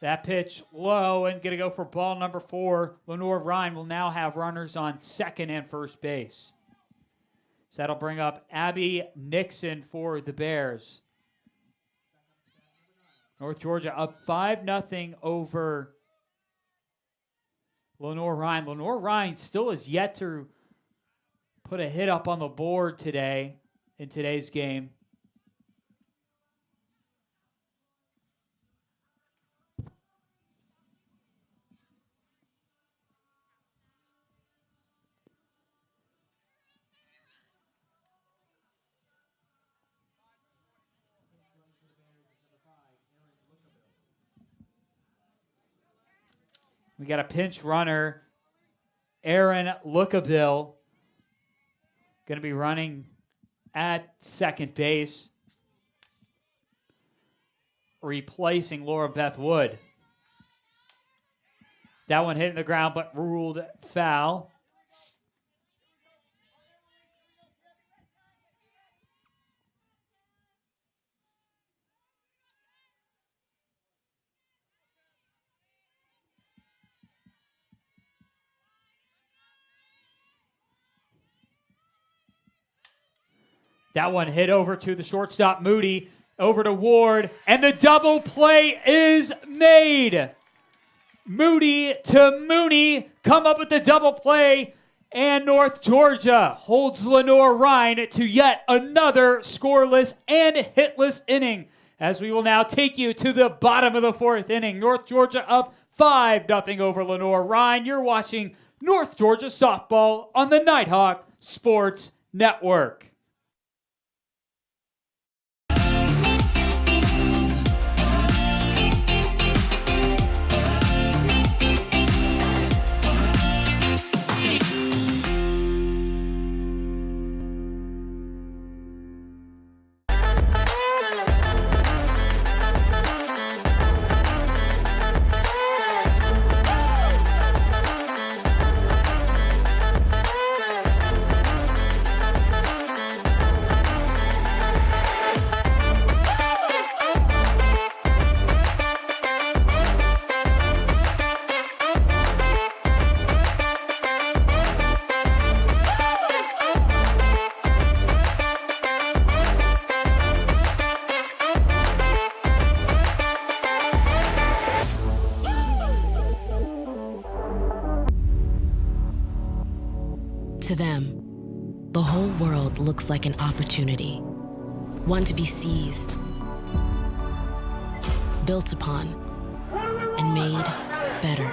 That pitch low and going to go for ball number 4. Lenoir-Rhyne will now have runners on second and first base. So that'll bring up Abby Nixon for the Bears. North Georgia up 5-0 over Lenoir-Rhyne. Lenoir-Rhyne still has yet to put a hit up on the board today in today's game. We got a pinch runner, Aaron Lookaville, going to be running at second base, replacing Laura Beth Wood. That one hit in the ground but ruled foul. That one hit over to the shortstop, Moody, over to Ward, and the double play is made. Moody to Mooney come up with the double play, and North Georgia holds Lenoir-Rhyne to yet another scoreless and hitless inning. As we will now take you to the bottom of the 4th inning. North Georgia up 5-0 over Lenoir-Rhyne. You're watching North Georgia softball on the Nighthawk Sports Network. To them, the whole world looks like an opportunity, one to be seized, built upon, and made better.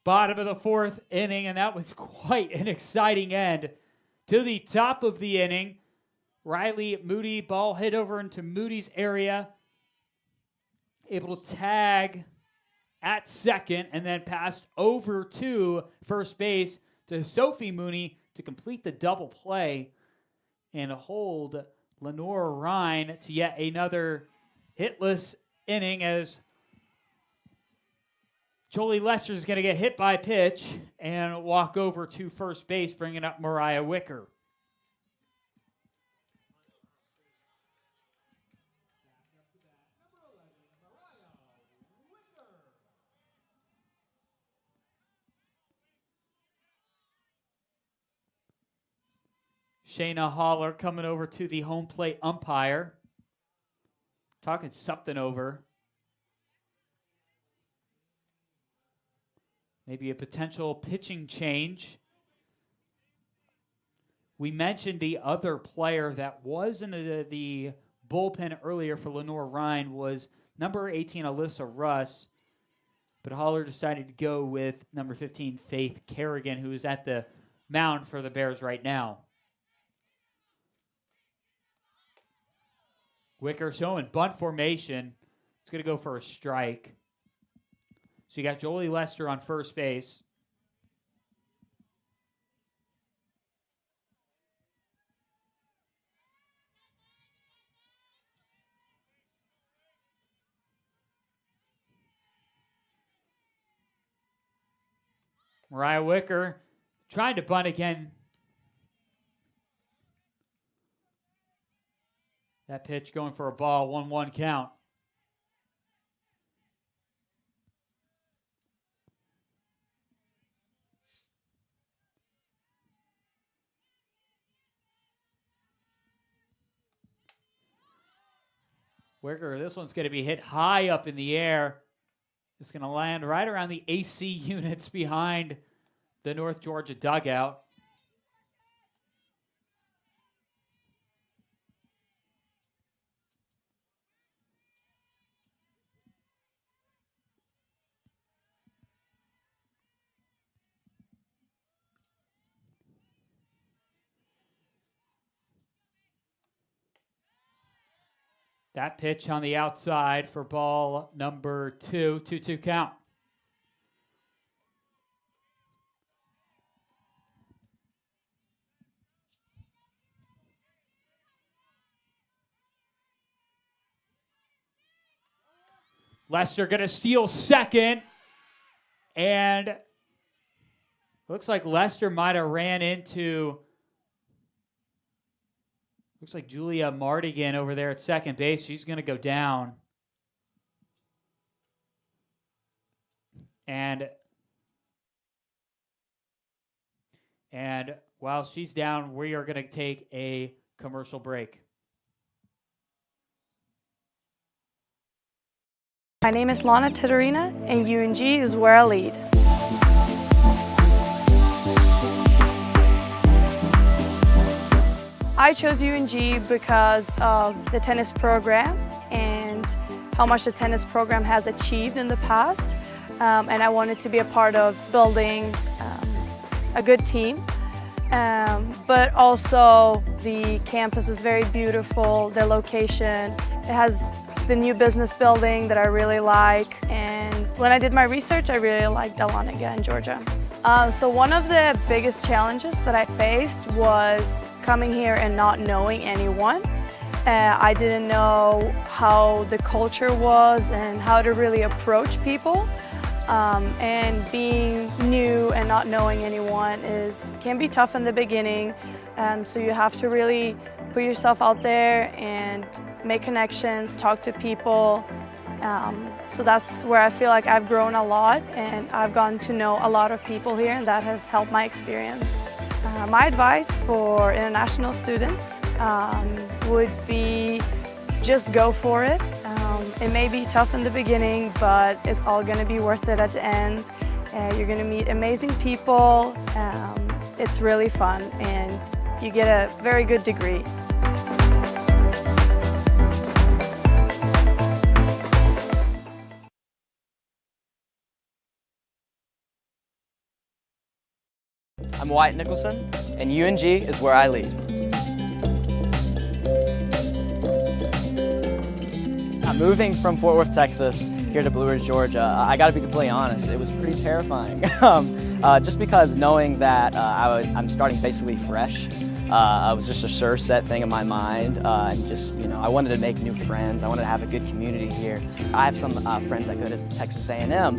Bottom of the fourth inning, and that was quite an exciting end to the top of the inning. Riley Moody, ball hit over into Moody's area, able to tag at second, and then passed over to first base to Sophie Mooney to complete the double play and hold Lenoir-Rhyne to yet another hitless inning, as Jolie Lester is going to get hit by a pitch and walk over to first base, bringing up Mariah Wicker. Shayna Holler coming over to the home plate umpire, talking something over. Maybe a potential pitching change. We mentioned the other player that was in the bullpen earlier for Lenoir-Rhyne was number 18, Alyssa Russ. But Holler decided to go with number 15, Faith Kerrigan, who is at the mound for the Bears right now. Wicker showing bunt formation. He's going to go for a strike. So you got Jolie Lester on first base. Mariah Wicker trying to bunt again. That pitch going for a ball, 1-1 count. Wicker, this one's going to be hit high up in the air. It's going to land right around the AC units behind the North Georgia dugout. That pitch on the outside for ball number 2, 2-2 count. Lester going to steal second, and looks like Lester might have ran into, looks like Julia Mardigan over there at second base. She's going to go down. And while she's down, we are going to take a commercial break. My name is Lana Tedorina, and UNG is where I lead. I chose UNG because of the tennis program and how much the tennis program has achieved in the past. And I wanted to be a part of building a good team. But also the campus is very beautiful, the location. It has the new business building that I really like. And when I did my research, I really liked Dahlonega in Georgia. So one of the biggest challenges that I faced was coming here and not knowing anyone. I didn't know how the culture was and how to really approach people. And being new and not knowing anyone can be tough in the beginning. So you have to really put yourself out there and make connections, talk to people. So that's where I feel like I've grown a lot, and I've gotten to know a lot of people here, and that has helped my experience. My advice for international students would be just go for it. It may be tough in the beginning, but it's all going to be worth it at the end. You're going to meet amazing people. It's really fun, and you get a very good degree. I'm Wyatt Nicholson, and UNG is where I lead. Moving from Fort Worth, Texas, here to Blue Ridge, Georgia, I got to be completely honest, it was pretty terrifying. Just because knowing that I'm starting basically fresh, it was just a sure set thing in my mind, and just, I wanted to make new friends. I wanted to have a good community here. I have some friends that go to Texas A&M,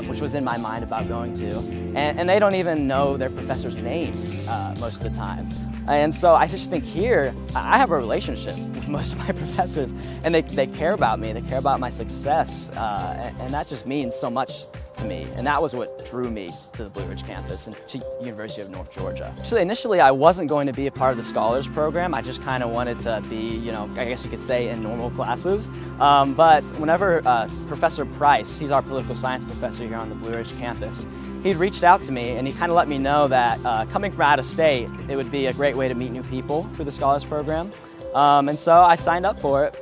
which was in my mind about going to, and they don't even know their professors' names most of the time. And so I just think here, I have a relationship with most of my professors, and they care about me, they care about my success, and that just means so much to me. And that was what drew me to the Blue Ridge campus and to University of North Georgia. Actually, initially I wasn't going to be a part of the Scholars Program. I just kind of wanted to be, I guess you could say in normal classes. But whenever Professor Price, he's our political science professor here on the Blue Ridge campus, he'd reached out to me and he kind of let me know that coming from out of state, it would be a great way to meet new people through the Scholars Program. And so I signed up for it,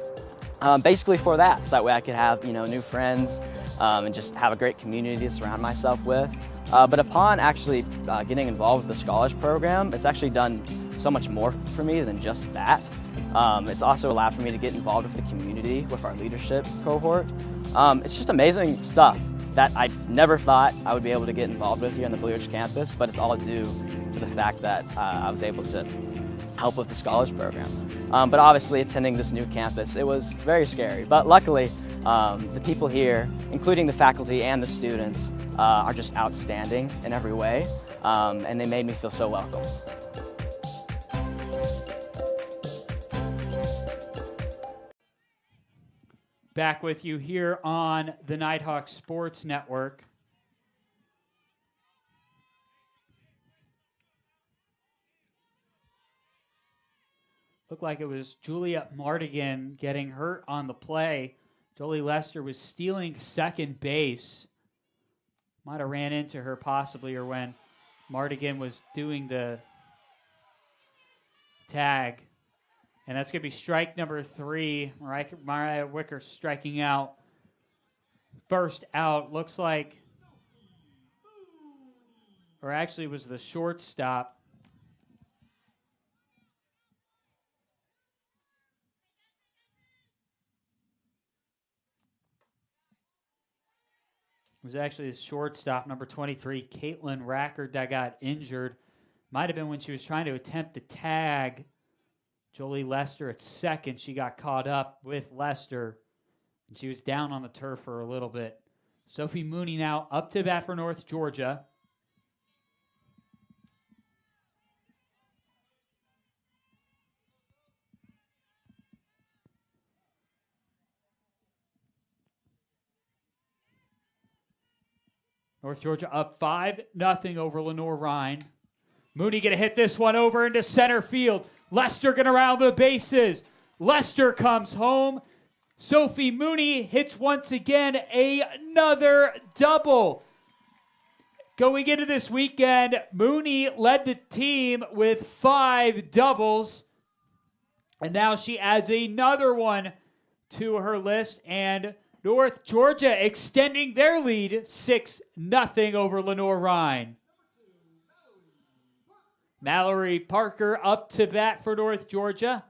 basically for that, so that way I could have, new friends and just have a great community to surround myself with. But upon actually getting involved with the Scholars Program, it's actually done so much more for me than just that. It's also allowed for me to get involved with the community, with our leadership cohort. It's just amazing stuff that I never thought I would be able to get involved with here on the Blue Ridge campus, but it's all due to the fact that I was able to help with the Scholars Program. But obviously attending this new campus, it was very scary. But luckily, the people here, including the faculty and the students, are just outstanding in every way, and they made me feel so welcome. Back with you here on the Nighthawk Sports Network. Looked like it was Julia Mardigan getting hurt on the play. Jolie Lester was stealing second base. Might have ran into her possibly, or when Mardigan was doing the tag. And that's going to be strike number 3. Mariah Wicker striking out. First out. Looks like, or actually was the shortstop. It was actually his shortstop, number 23, Caitlin Rackard, that got injured. Might have been when she was trying to attempt to tag Jolie Lester at second. She got caught up with Lester, and she was down on the turf for a little bit. Sophie Mooney now up to bat for North Georgia. North Georgia up 5-0 over Lenoir-Rhyne. Mooney going to hit this one over into center field. Lester going to round the bases. Lester comes home. Sophie Mooney hits once again another double. Going into this weekend, Mooney led the team with 5 doubles. And now she adds another one to her list. And North Georgia extending their lead 6-0 over Lenoir-Rhyne. Mallory Parker up to bat for North Georgia.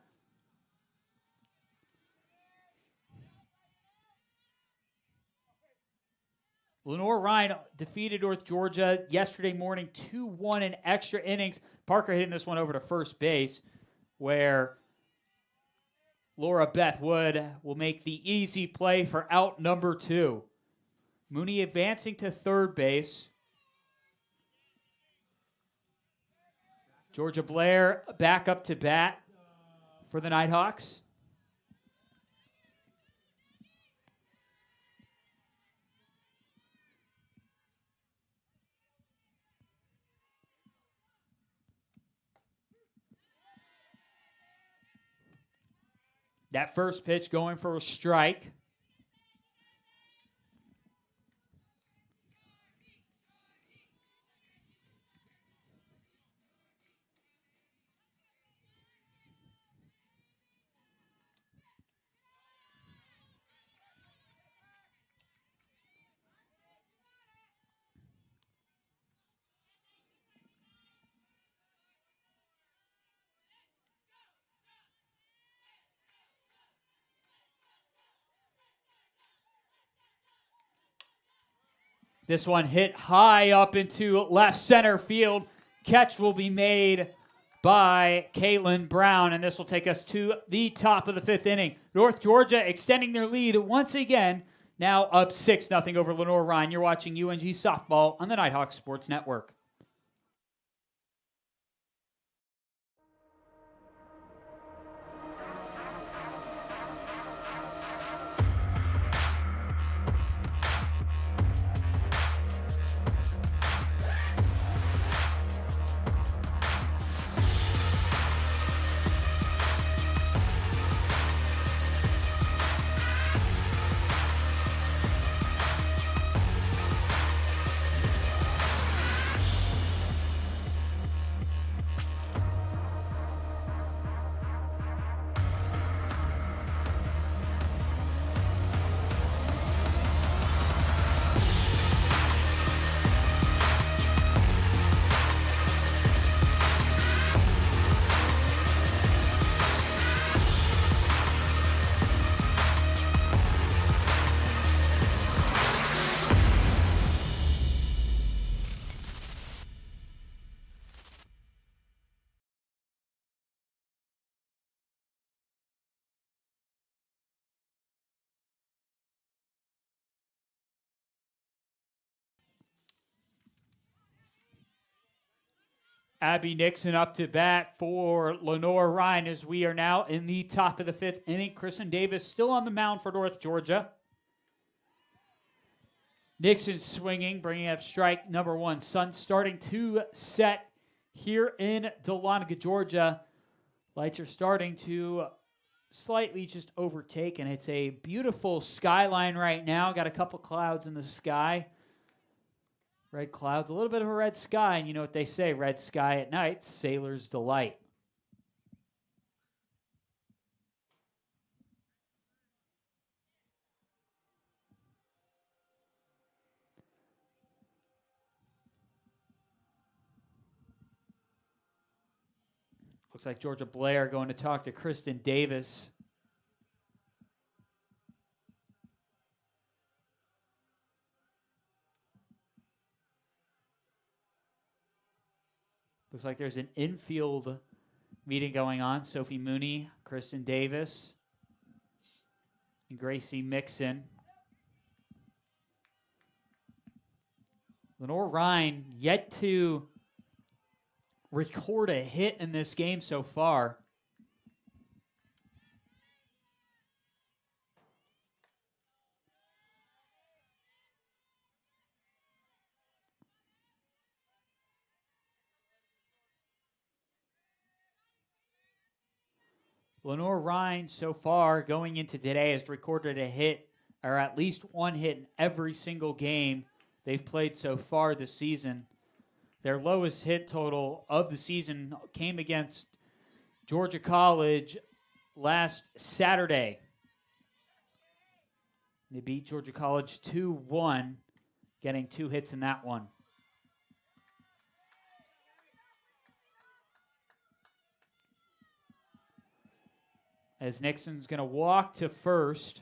Lenoir-Rhyne defeated North Georgia yesterday morning 2-1 in extra innings. Parker hitting this one over to first base, where Laura Beth Wood will make the easy play for out number 2. Mooney advancing to third base. Georgia Blair back up to bat for the Nighthawks. That first pitch going for a strike. This one hit high up into left center field. Catch will be made by Kalen Brown, and this will take us to the top of the 5th inning. North Georgia extending their lead once again, now up 6-0 over Lenoir-Rhyne. You're watching UNG Softball on the Nighthawk Sports Network. Abby Nixon up to bat for Lenoir-Rhyne as we are now in the top of the 5th inning. Kristen Davis still on the mound for North Georgia. Nixon swinging, bringing up strike number 1. Sun starting to set here in Dahlonega, Georgia. Lights are starting to slightly just overtake, and it's a beautiful skyline right now. Got a couple clouds in the sky. Red clouds, a little bit of a red sky, and you know what they say, red sky at night, sailor's delight. Looks like Georgia Blair going to talk to Kristen Davis. Looks like there's an infield meeting going on. Sophie Mooney, Kristen Davis, and Gracie Mixon. Lenoir-Rhyne yet to record a hit in this game so far. Lenoir-Rhyne so far going into today has recorded a hit, or at least one hit in every single game they've played so far this season. Their lowest hit total of the season came against Georgia College last Saturday. They beat Georgia College 2-1, getting 2 hits in that one. As Nixon's going to walk to first.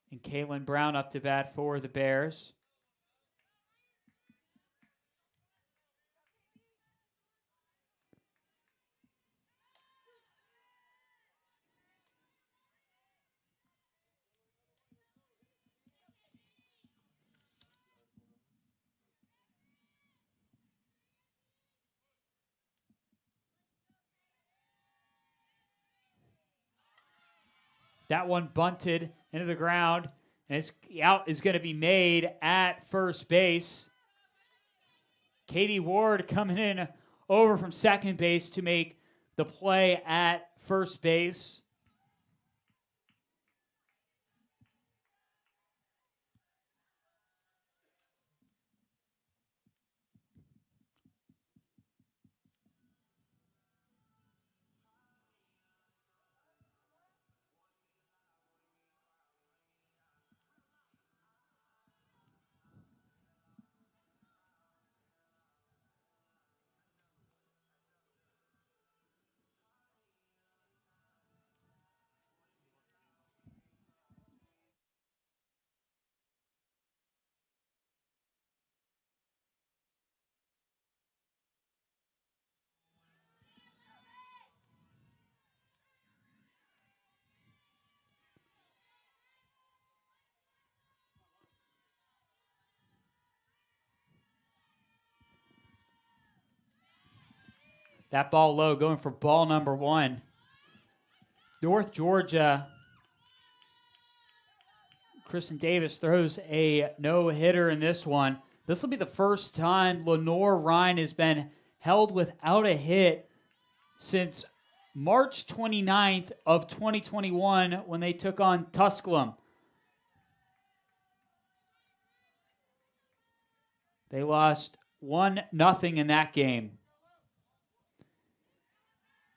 And Kalen Brown up to bat for the Bears. That one bunted into the ground, and its out is going to be made at first base. Katie Ward coming in over from second base to make the play at first base. That ball low, going for ball number 1. North Georgia. Kristen Davis throws a no-hitter in this one. This will be the first time Lenoir-Rhyne has been held without a hit since March 29th of 2021 when they took on Tusculum. They lost 1-0 in that game.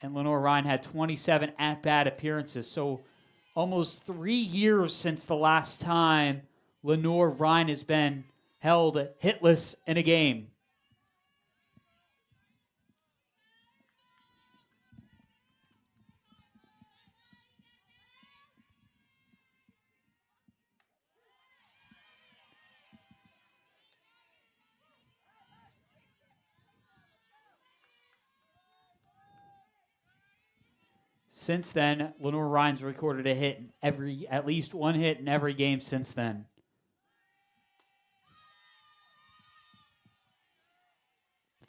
And Lenoir-Rhyne had 27 at-bat appearances. So almost 3 years since the last time Lenoir-Rhyne has been held hitless in a game. Since then, Lenoir-Rhyne's recorded a hit in at least one hit in every game since then.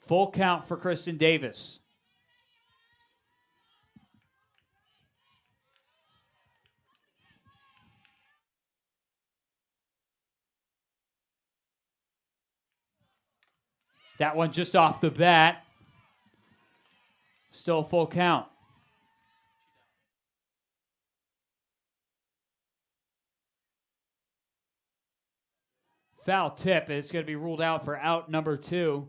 Full count for Kristen Davis. That one just off the bat. Still a full count. Foul tip. It's going to be ruled out for out number 2.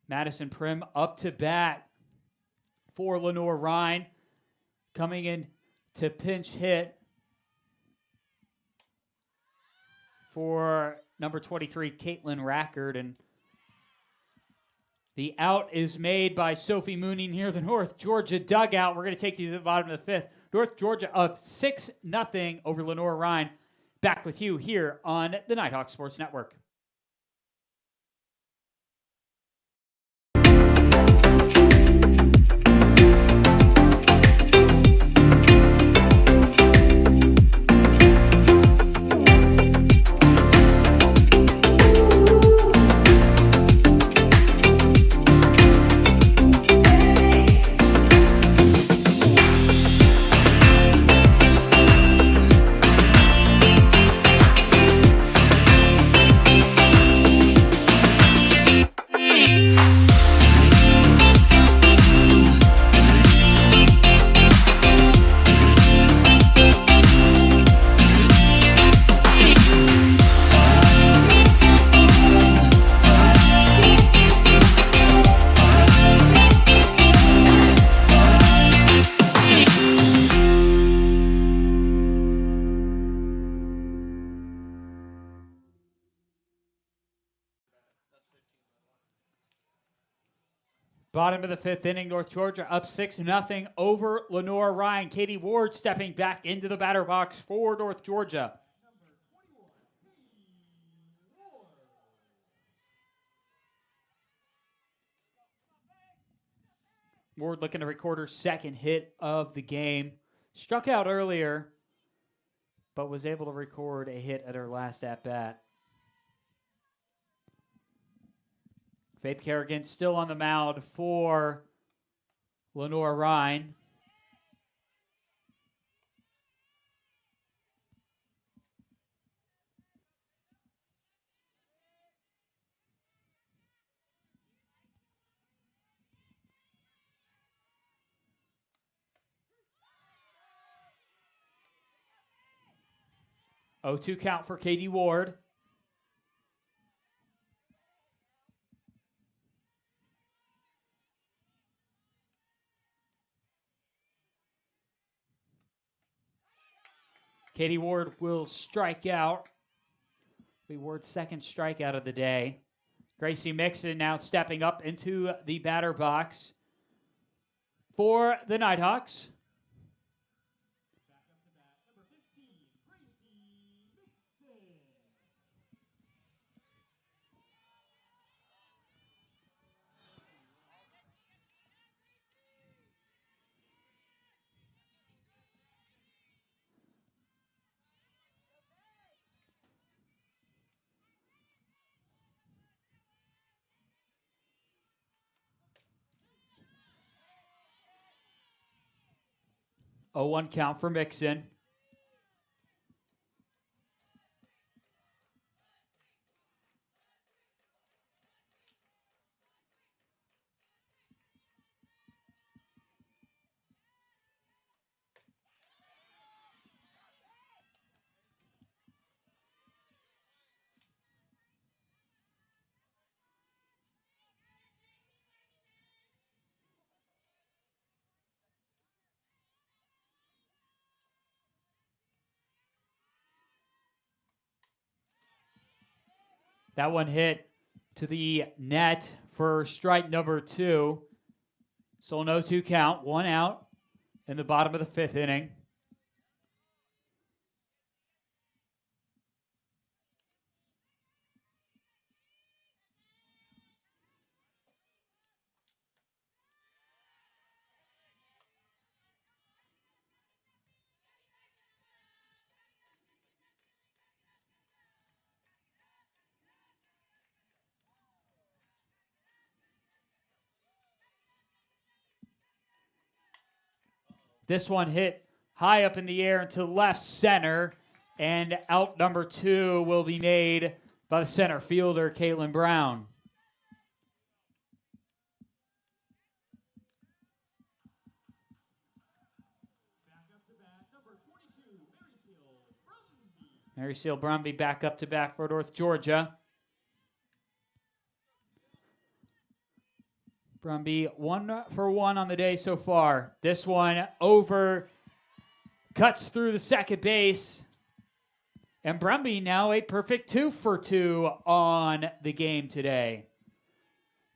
Madison Prim up to bat for Lenoir-Rhyne. Coming in to pinch hit for number 23, Caitlin Rackard. And the out is made by Sophie Mooney near the North Georgia dugout. We're going to take you to the bottom of the 5th. North Georgia up 6-0 over Lenoir-Rhyne. Back with you here on the Nighthawk Sports Network. Bottom of the 5th inning, North Georgia up 6-0 over Lenoir-Rhyne. Katie Ward stepping back into the batter box for North Georgia. Ward looking to record her second hit of the game. Struck out earlier, but was able to record a hit at her last at-bat. Faith Kerrigan still on the mound for Lenoir-Rhyne. Oh, 2 count for Katie Ward. Katie Ward will strike out. Be Ward's second strikeout of the day. Gracie Mixon now stepping up into the batter box for the Nighthawks. 0-1 count for Mixon. That one hit to the net for strike number 2. So no 2 count, 1 out in the bottom of the 5th inning. This one hit high up in the air into left center, and out number 2 will be made by the center fielder, Caitlin Brown. Mary Seal Brumby back up to bat for North Georgia. Brumby 1 for 1 on the day so far. This one over, cuts through the second base. And Brumby now a perfect 2 for 2 on the game today.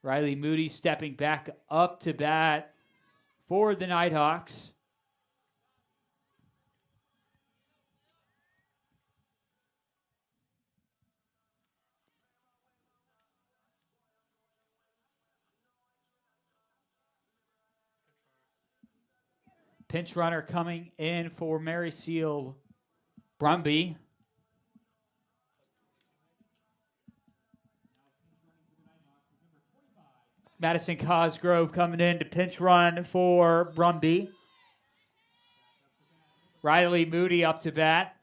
Riley Moody stepping back up to bat for the Nighthawks. Pinch runner coming in for Mary Seal Brumby. Madison Cosgrove coming in to pinch run for Brumby. Riley Moody up to bat.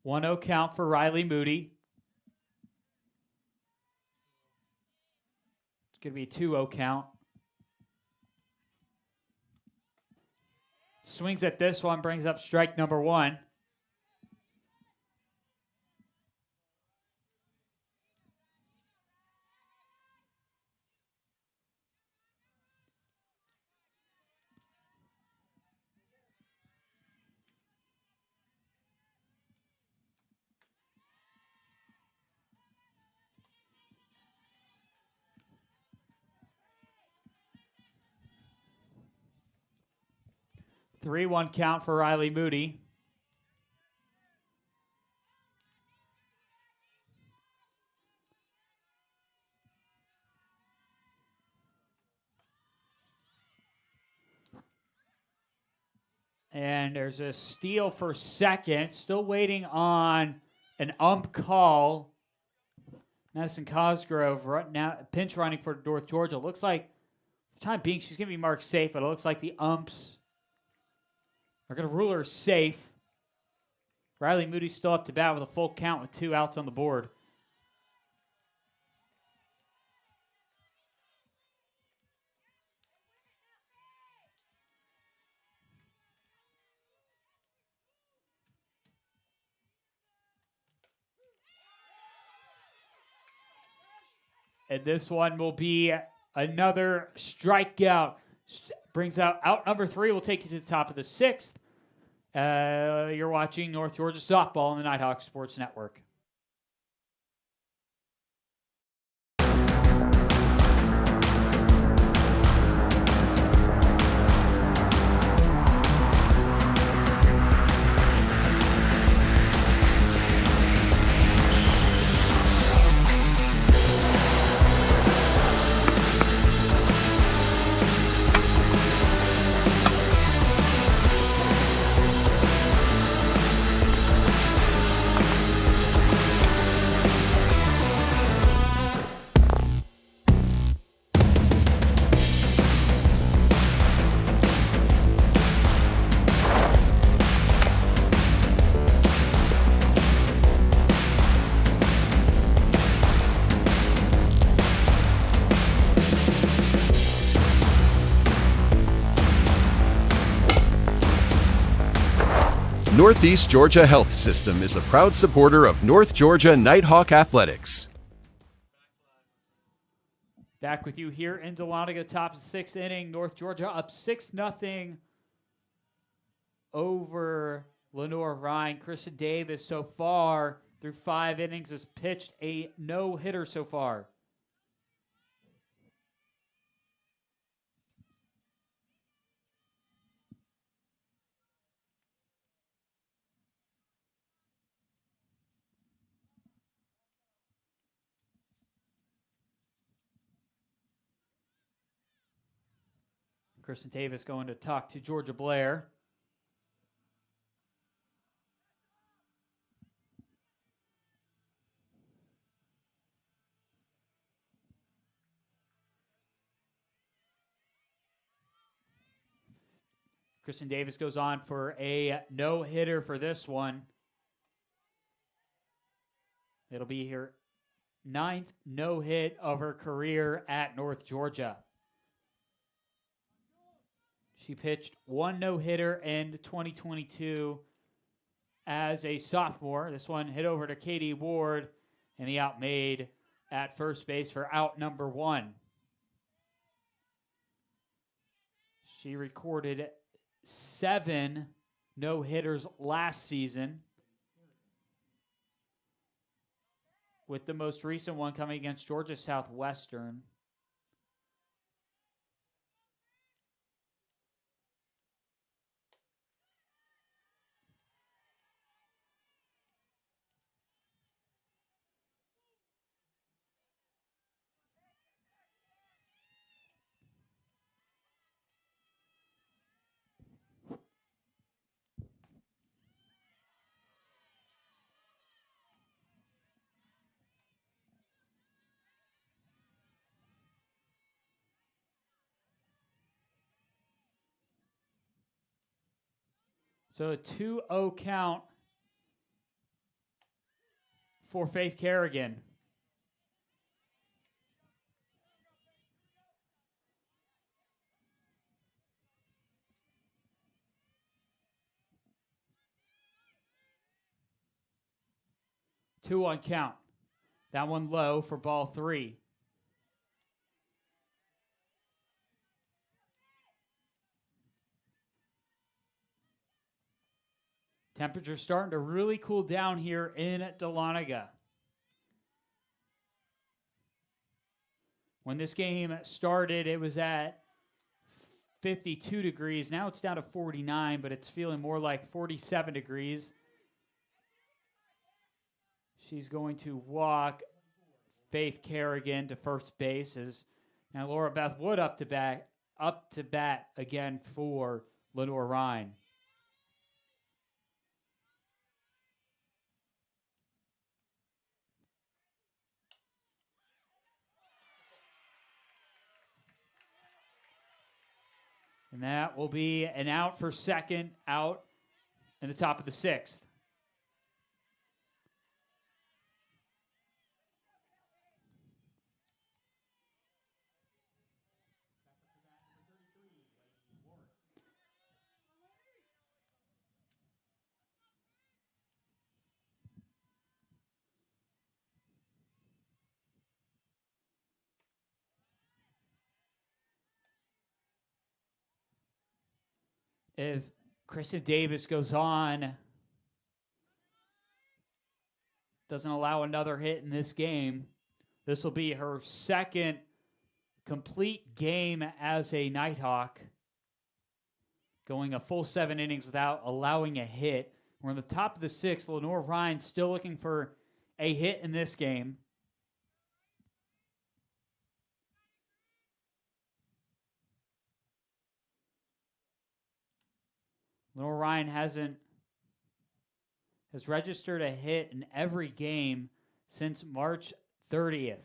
One 0 count for Riley Moody. It's going to be a 2-0 count. Swings at this one, brings up strike number 1. Three 1 count for Riley Moody. And there's a steal for second. Still waiting on an ump call. Madison Cosgrove right now pinch running for North Georgia. Looks like, for the time being, she's going to be marked safe, but it looks like the umps are going to rule her safe. Riley Moody's still up to bat with a full count with 2 outs on the board. And this one will be another strikeout. Brings out number 3. We'll take you to the top of the 6th. You're watching North Georgia softball on the Nighthawk Sports Network. Northeast Georgia Health System is a proud supporter of North Georgia Nighthawk Athletics. Back with you here in Dahlonega, top of the sixth inning. North Georgia up 6-0 over Lenoir-Rhyne. Kristen Davis so far through 5 innings has pitched a no-hitter so far. Kristen Davis going to talk to Georgia Blair. Kristen Davis goes on for a no-hitter for this one. It'll be her 9th no-hit of her career at North Georgia. She pitched 1 no-hitter in 2022 as a sophomore. This one hit over to Katie Ward, and the out made at first base for out number 1. She recorded 7 no-hitters last season, with the most recent one coming against Georgia Southwestern. So a 2-0 count for Faith Kerrigan. Two on count. That one low for ball 3. Temperature's starting to really cool down here in Dahlonega. When this game started, it was at 52 degrees. Now it's down to 49, but it's feeling more like 47 degrees. She's going to walk Faith Kerrigan to first base as now Laura Beth Wood up to bat again for Lenoir-Rhyne. And that will be an out for second, out in the top of the 6th. If Kristen Davis goes on. Doesn't allow another hit in this game. This will be her second complete game as a Nighthawk, going a full 7 innings without allowing a hit. We're on the top of the 6th. Lenoir-Rhyne still looking for a hit in this game. Lenoir-Rhyne has registered a hit in every game since March 30th.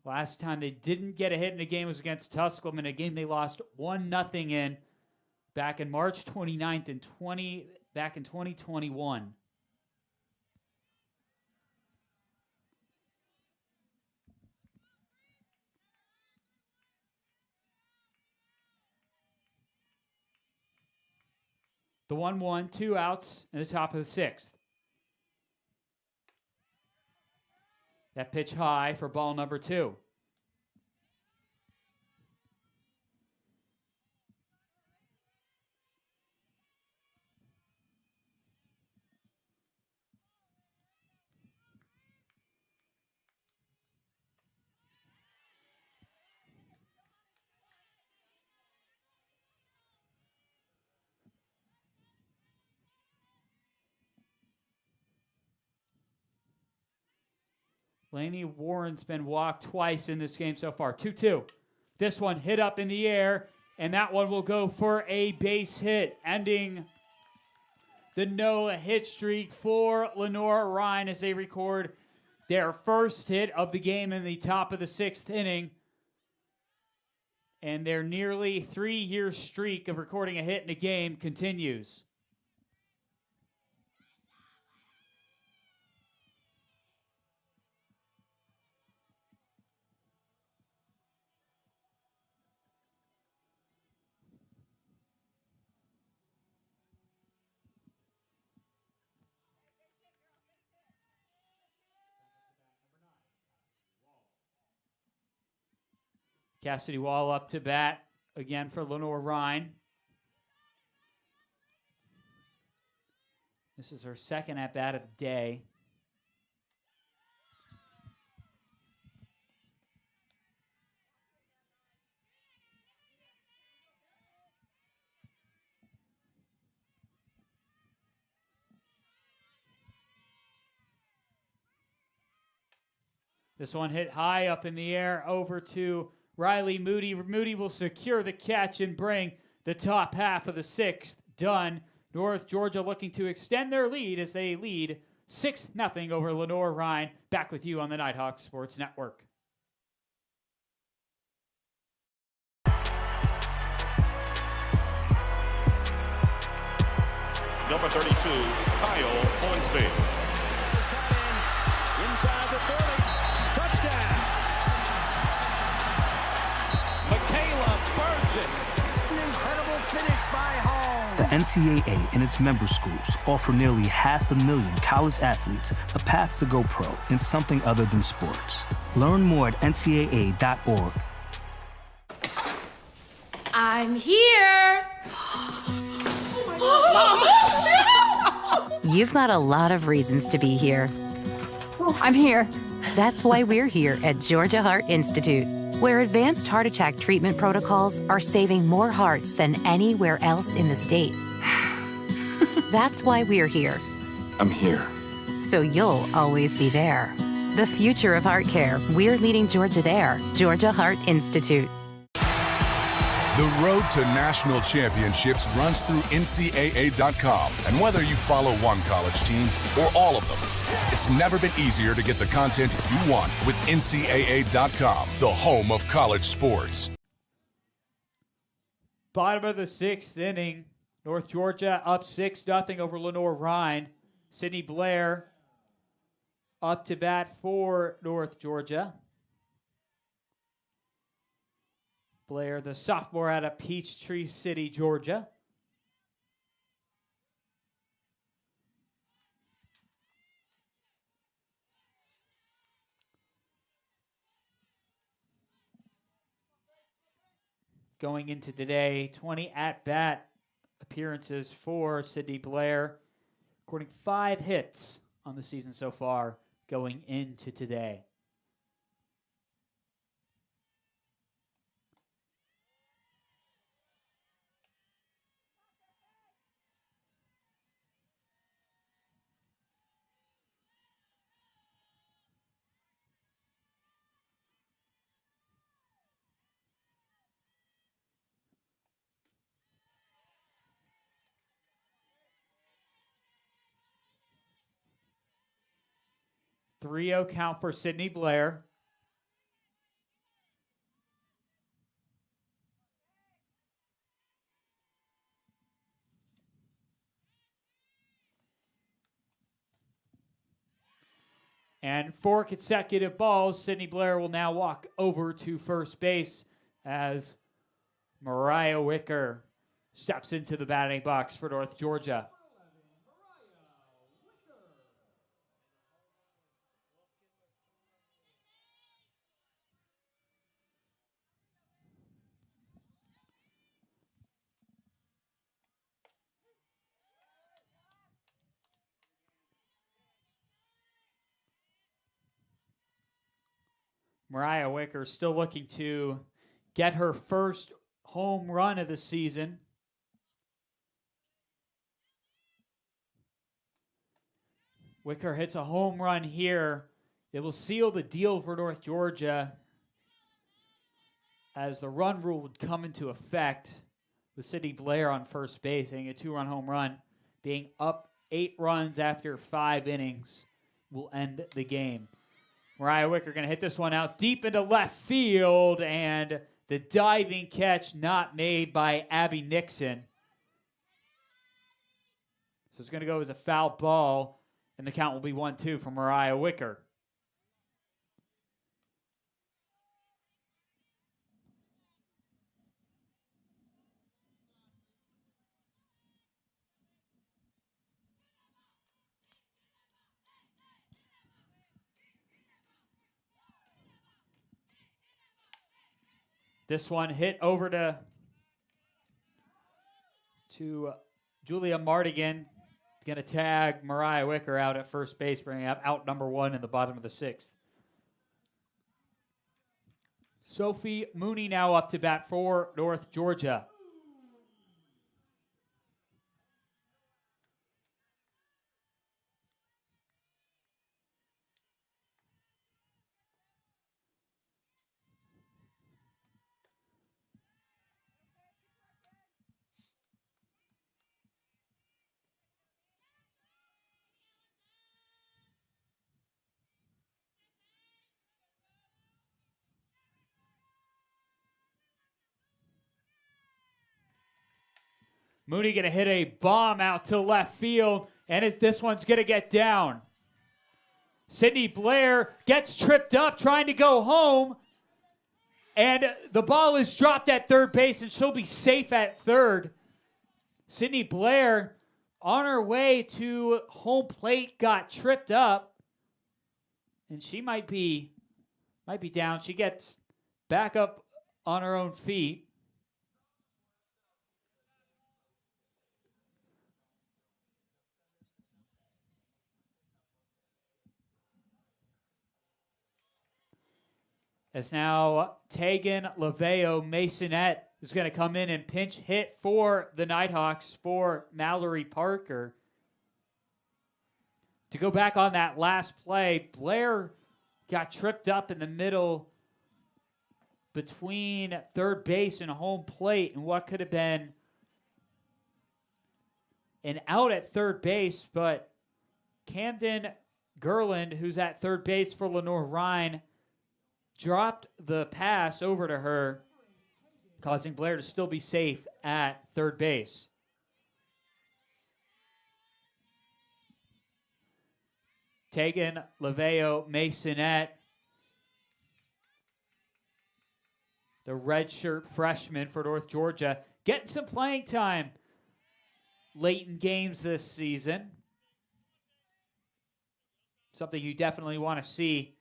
Last time they didn't get a hit in a game was against Tusculum, in a game they lost 1-0 in back in March 29th and back in 2021. The 1-1, 2 outs in the top of the 6th. That pitch high for ball number 2. Laney Warren's been walked twice in this game so far. 2-2. This one hit up in the air, and that one will go for a base hit, ending the no-hit streak for Lenoir-Rhyne as they record their first hit of the game in the top of the 6th inning. And their nearly 3-year streak of recording a hit in a game continues. Cassidy Wall up to bat again for Lenoir-Rhyne. This is her second at bat of the day. This one hit high up in the air over to Riley Moody. Moody will secure the catch and bring the top half of the 6th done. North Georgia looking to extend their lead as they lead 6-0 over Lenoir-Rhyne. Back with you on the Nighthawk Sports Network. Number 32, Kyle Hornsby. Inside the 30. Touchdown. An incredible finish by home. The NCAA and its member schools offer nearly 500,000 college athletes a path to go pro in something other than sports. Learn more at ncaa.org. I'm here. You've got a lot of reasons to be here. I'm here. That's why we're here at Georgia Heart Institute, where advanced heart attack treatment protocols are saving more hearts than anywhere else in the state. That's why we're here. I'm here. So you'll always be there. The future of heart care, we're leading Georgia there. Georgia Heart Institute. The road to national championships runs through NCAA.com. And whether you follow one college team or all of them, it's never been easier to get the content you want with NCAA.com, the home of college sports. Bottom of the 6th inning, North Georgia up 6-0 over Lenoir-Rhyne. Sydney Blair up to bat for North Georgia. Blair, the sophomore out of Peachtree City, Georgia. going into today. 20 at-bat appearances for Sydney Blair, recording 5 hits on the season so far going into today. Three-0 count for Sydney Blair. And 4 consecutive balls. Sydney Blair will now walk over to first base as Mariah Wicker steps into the batting box for North Georgia. Mariah Wicker still looking to get her first home run of the season. Wicker hits a home run here. It will seal the deal for North Georgia as the run rule would come into effect with Sydney Blair on first base, hitting a 2-run home run, being up 8 runs after 5 innings will end the game. Mariah Wicker going to hit this one out deep into left field, and the diving catch not made by Abby Nixon. So it's going to go as a foul ball, and the count will be 1-2 for Mariah Wicker. This one hit over to Julia Mardigan. Going to tag Mariah Wicker out at first base, bringing up out number 1 in the bottom of the 6th. Sophie Mooney now up to bat for North Georgia. Mooney going to hit a bomb out to left field, and this one's going to get down. Sydney Blair gets tripped up trying to go home, and the ball is dropped at third base, and she'll be safe at third. Sydney Blair, on her way to home plate, got tripped up, and she might be down. She gets back up on her own feet. As now Tegan Laveo Masonette is going to come in and pinch hit for the Nighthawks for Mallory Parker. To go back on that last play, Blair got tripped up in the middle between third base and home plate, and what could have been an out at third base, but Camden Gerland, who's at third base for Lenoir-Rhyne, dropped the pass over to her, causing Blair to still be safe at third base. Tegan Laveo Masonette, the redshirt freshman for North Georgia, getting some playing time late in games this season. Something you definitely want to see.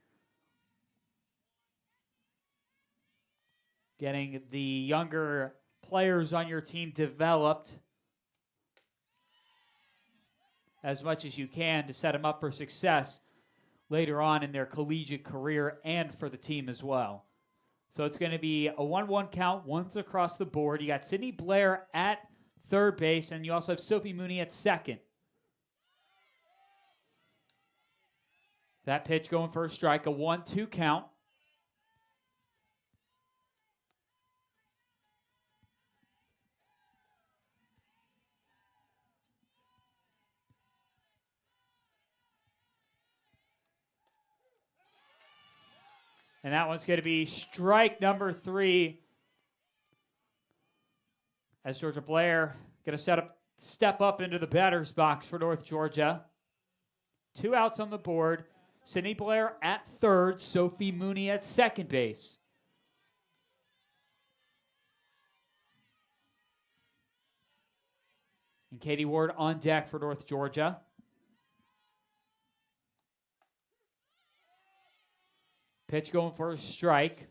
getting the younger players on your team developed as much as you can to set them up for success later on in their collegiate career and for the team as well. So it's going to be a 1-1 count, ones across the board. You got Sydney Blair at third base, and you also have Sophie Mooney at second. That pitch going for a strike, a 1-2 count. And that one's going to be strike number 3. As Georgia Blair going to step up into the batter's box for North Georgia. 2 outs on the board. Sydney Blair at third. Sophie Mooney at second base. And Katie Ward on deck for North Georgia. Pitch going for a strike.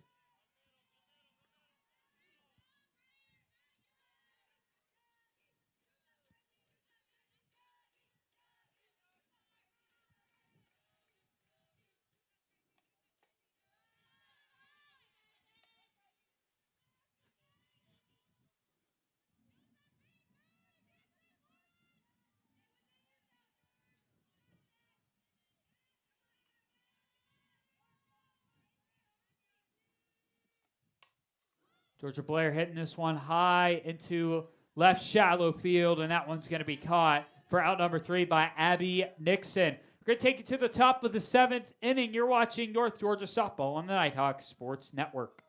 Georgia Blair hitting this one high into left shallow field, and that one's going to be caught for out number 3 by Abby Nixon. We're going to take you to the top of the 7th inning. You're watching North Georgia Softball on the Nighthawk Sports Network.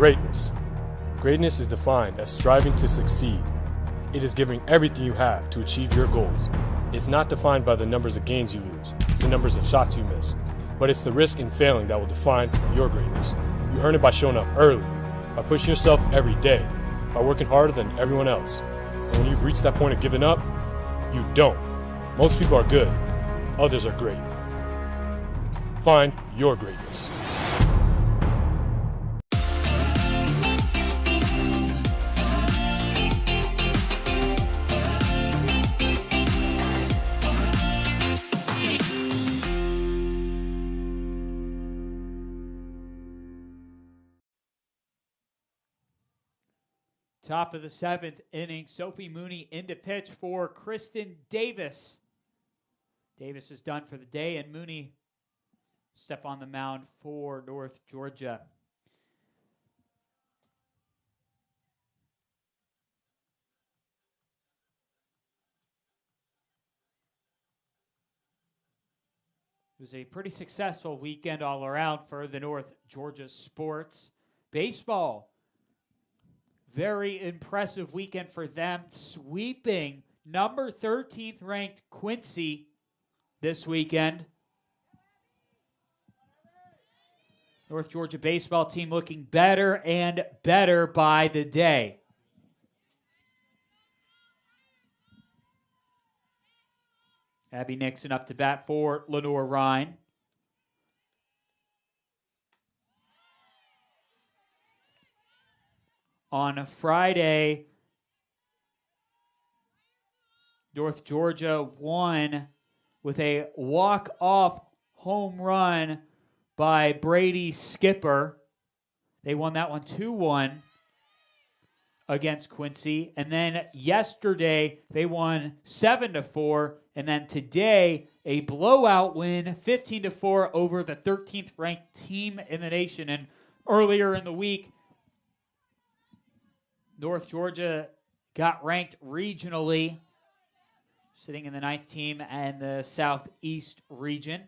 Greatness. Greatness is defined as striving to succeed. It is giving everything you have to achieve your goals. It's not defined by the numbers of games you lose, the numbers of shots you miss, but it's the risk in failing that will define your greatness. You earn it by showing up early, by pushing yourself every day, by working harder than everyone else. And when you've reached that point of giving up, you don't. Most people are good, others are great. Find your greatness. Top of the 7th inning, Sophie Mooney into pitch for Kristen Davis. Davis is done for the day, and Mooney step on the mound for North Georgia. It was a pretty successful weekend all around for the North Georgia sports. Baseball. Very impressive weekend for them, sweeping number 13th ranked Quincy this weekend. North Georgia baseball team looking better and better by the day. Abby Nixon up to bat for Lenoir-Rhyne. On Friday, North Georgia won with a walk-off home run by Brady Skipper. They won that one 2-1 against Quincy. And then yesterday, they won 7-4. And then today, a blowout win, 15-4 over the 13th ranked team in the nation. And earlier in the week, North Georgia got ranked regionally, sitting in the 9th team and the Southeast region.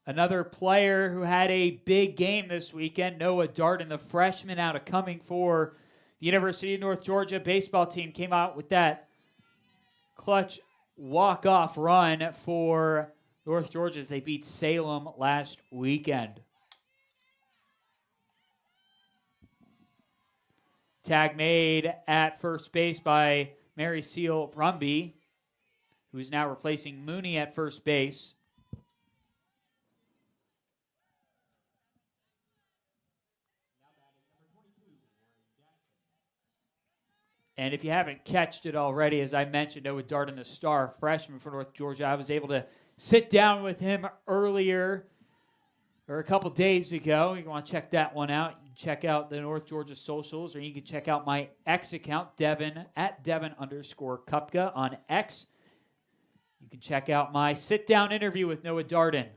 Another player who had a big game this weekend, Noah Darden, the freshman out of Cumming for the University of North Georgia baseball team, came out with that clutch walk-off run for North Georgia as they beat Salem last weekend. Tag made at first base by Mary Seal Brumby, who is now replacing Mooney at first base. And if you haven't catched it already, as I mentioned, Noah Darden, the star freshman for North Georgia, I was able to sit down with him earlier, or a couple days ago. You want to check that one out. You can check out the North Georgia socials, or you can check out my X account, Devin, at Devin_Kupka on X. You can check out my sit-down interview with Noah Darden.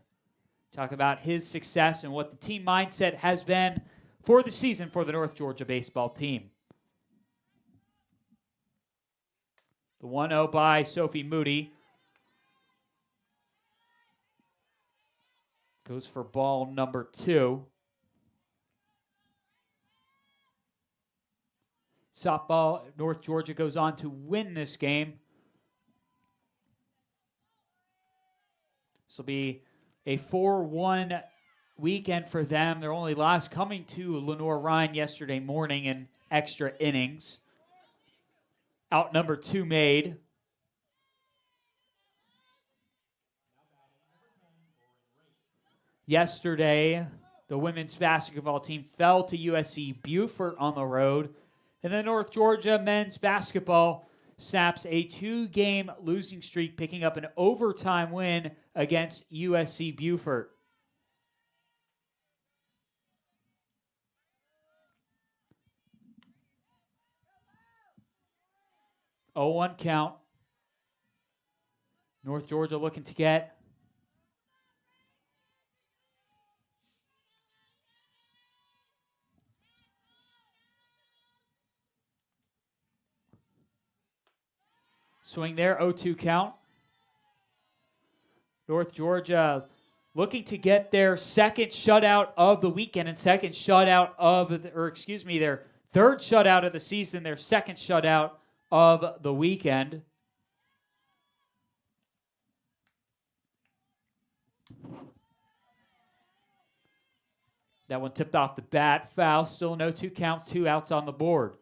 Talk about his success and what the team mindset has been for the season for the North Georgia baseball team. The 1-0 by Sophie Moody. Goes for ball number 2. Softball, North Georgia goes on to win this game. This will be a 4-1 weekend for them. Their only loss coming to Lenoir-Rhyne yesterday morning in extra innings. Out number 2 made. Yesterday, the women's basketball team fell to USC Beaufort on the road. And the North Georgia men's basketball snaps a 2-game losing streak, picking up an overtime win against USC Beaufort. Oh, 1 count. North Georgia looking to get swing there, 0-2 count. North Georgia looking to get their second shutout of the weekend and second shutout of, their third shutout of the season, their second shutout of the weekend. That one tipped off the bat, foul, still no 2 count, 2 outs on the board.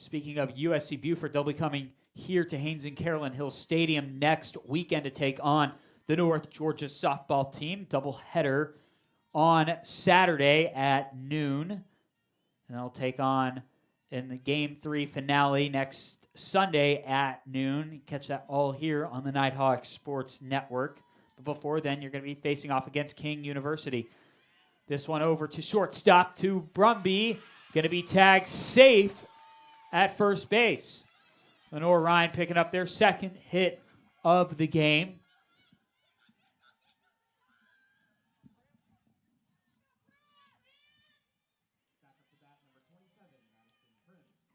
Speaking of USC Beaufort, they'll be coming here to Haynes and Carolyn Hill Stadium next weekend to take on the North Georgia softball team. Doubleheader on Saturday at noon. And they'll take on in the Game 3 finale next Sunday at noon. Catch that all here on the Nighthawk Sports Network. But before then, you're going to be facing off against King University. This one over to shortstop to Brumby. Going to be tagged safe at first base. Lenoir-Rhyne picking up their second hit of the game.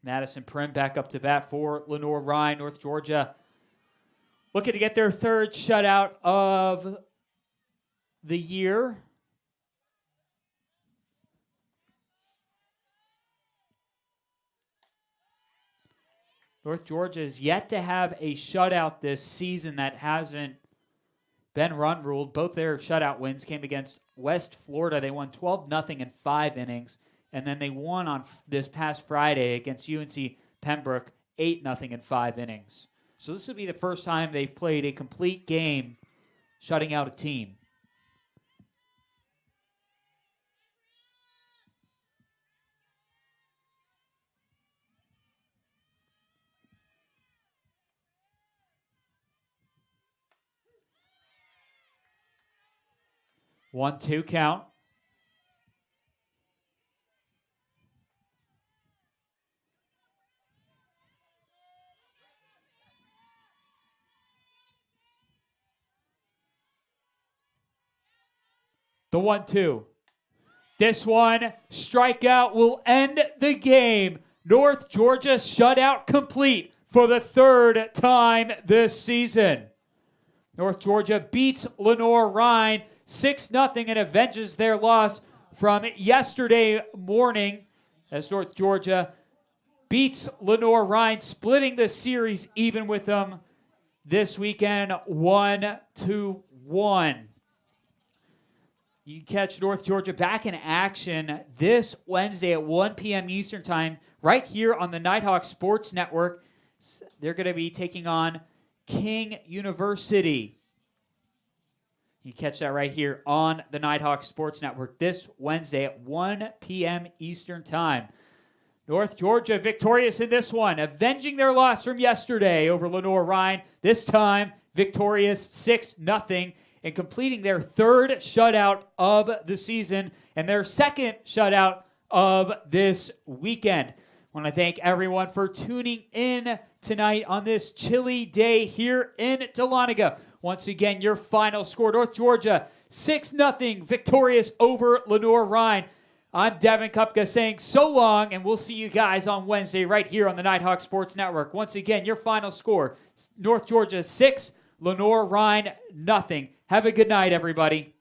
Madison Prim back up to bat for Lenoir-Rhyne. North Georgia looking to get their third shutout of the year. North Georgia is yet to have a shutout this season that hasn't been run ruled. Both their shutout wins came against West Florida. They won 12-0 in 5 innings. And then they won on this past Friday against UNC Pembroke 8-0 in 5 innings. So this will be the first time they've played a complete game shutting out a team. One, 2 count. The 1-2. This one, strikeout will end the game. North Georgia shutout complete for the third time this season. North Georgia beats Lenoir-Rhyne 6-0 and avenges their loss from yesterday morning as North Georgia beats Lenoir-Rhyne, splitting the series even with them this weekend 1-1. You can catch North Georgia back in action this Wednesday at 1 p.m. Eastern Time right here on the Nighthawk Sports Network. They're going to be taking on King University. You catch that right here on the Nighthawk Sports Network this Wednesday at 1 p.m. Eastern Time. North Georgia victorious in this one, avenging their loss from yesterday over Lenoir-Rhyne. This time, victorious 6-0 and completing their third shutout of the season and their second shutout of this weekend. I want to thank everyone for tuning in tonight on this chilly day here in Dahlonega. Once again, your final score, North Georgia 6-0 victorious over Lenoir-Rhyne. I'm Devin Kupka saying so long, and we'll see you guys on Wednesday right here on the Nighthawk Sports Network. Once again, your final score, North Georgia 6, Lenoir-Rhyne 0. Have a good night, everybody.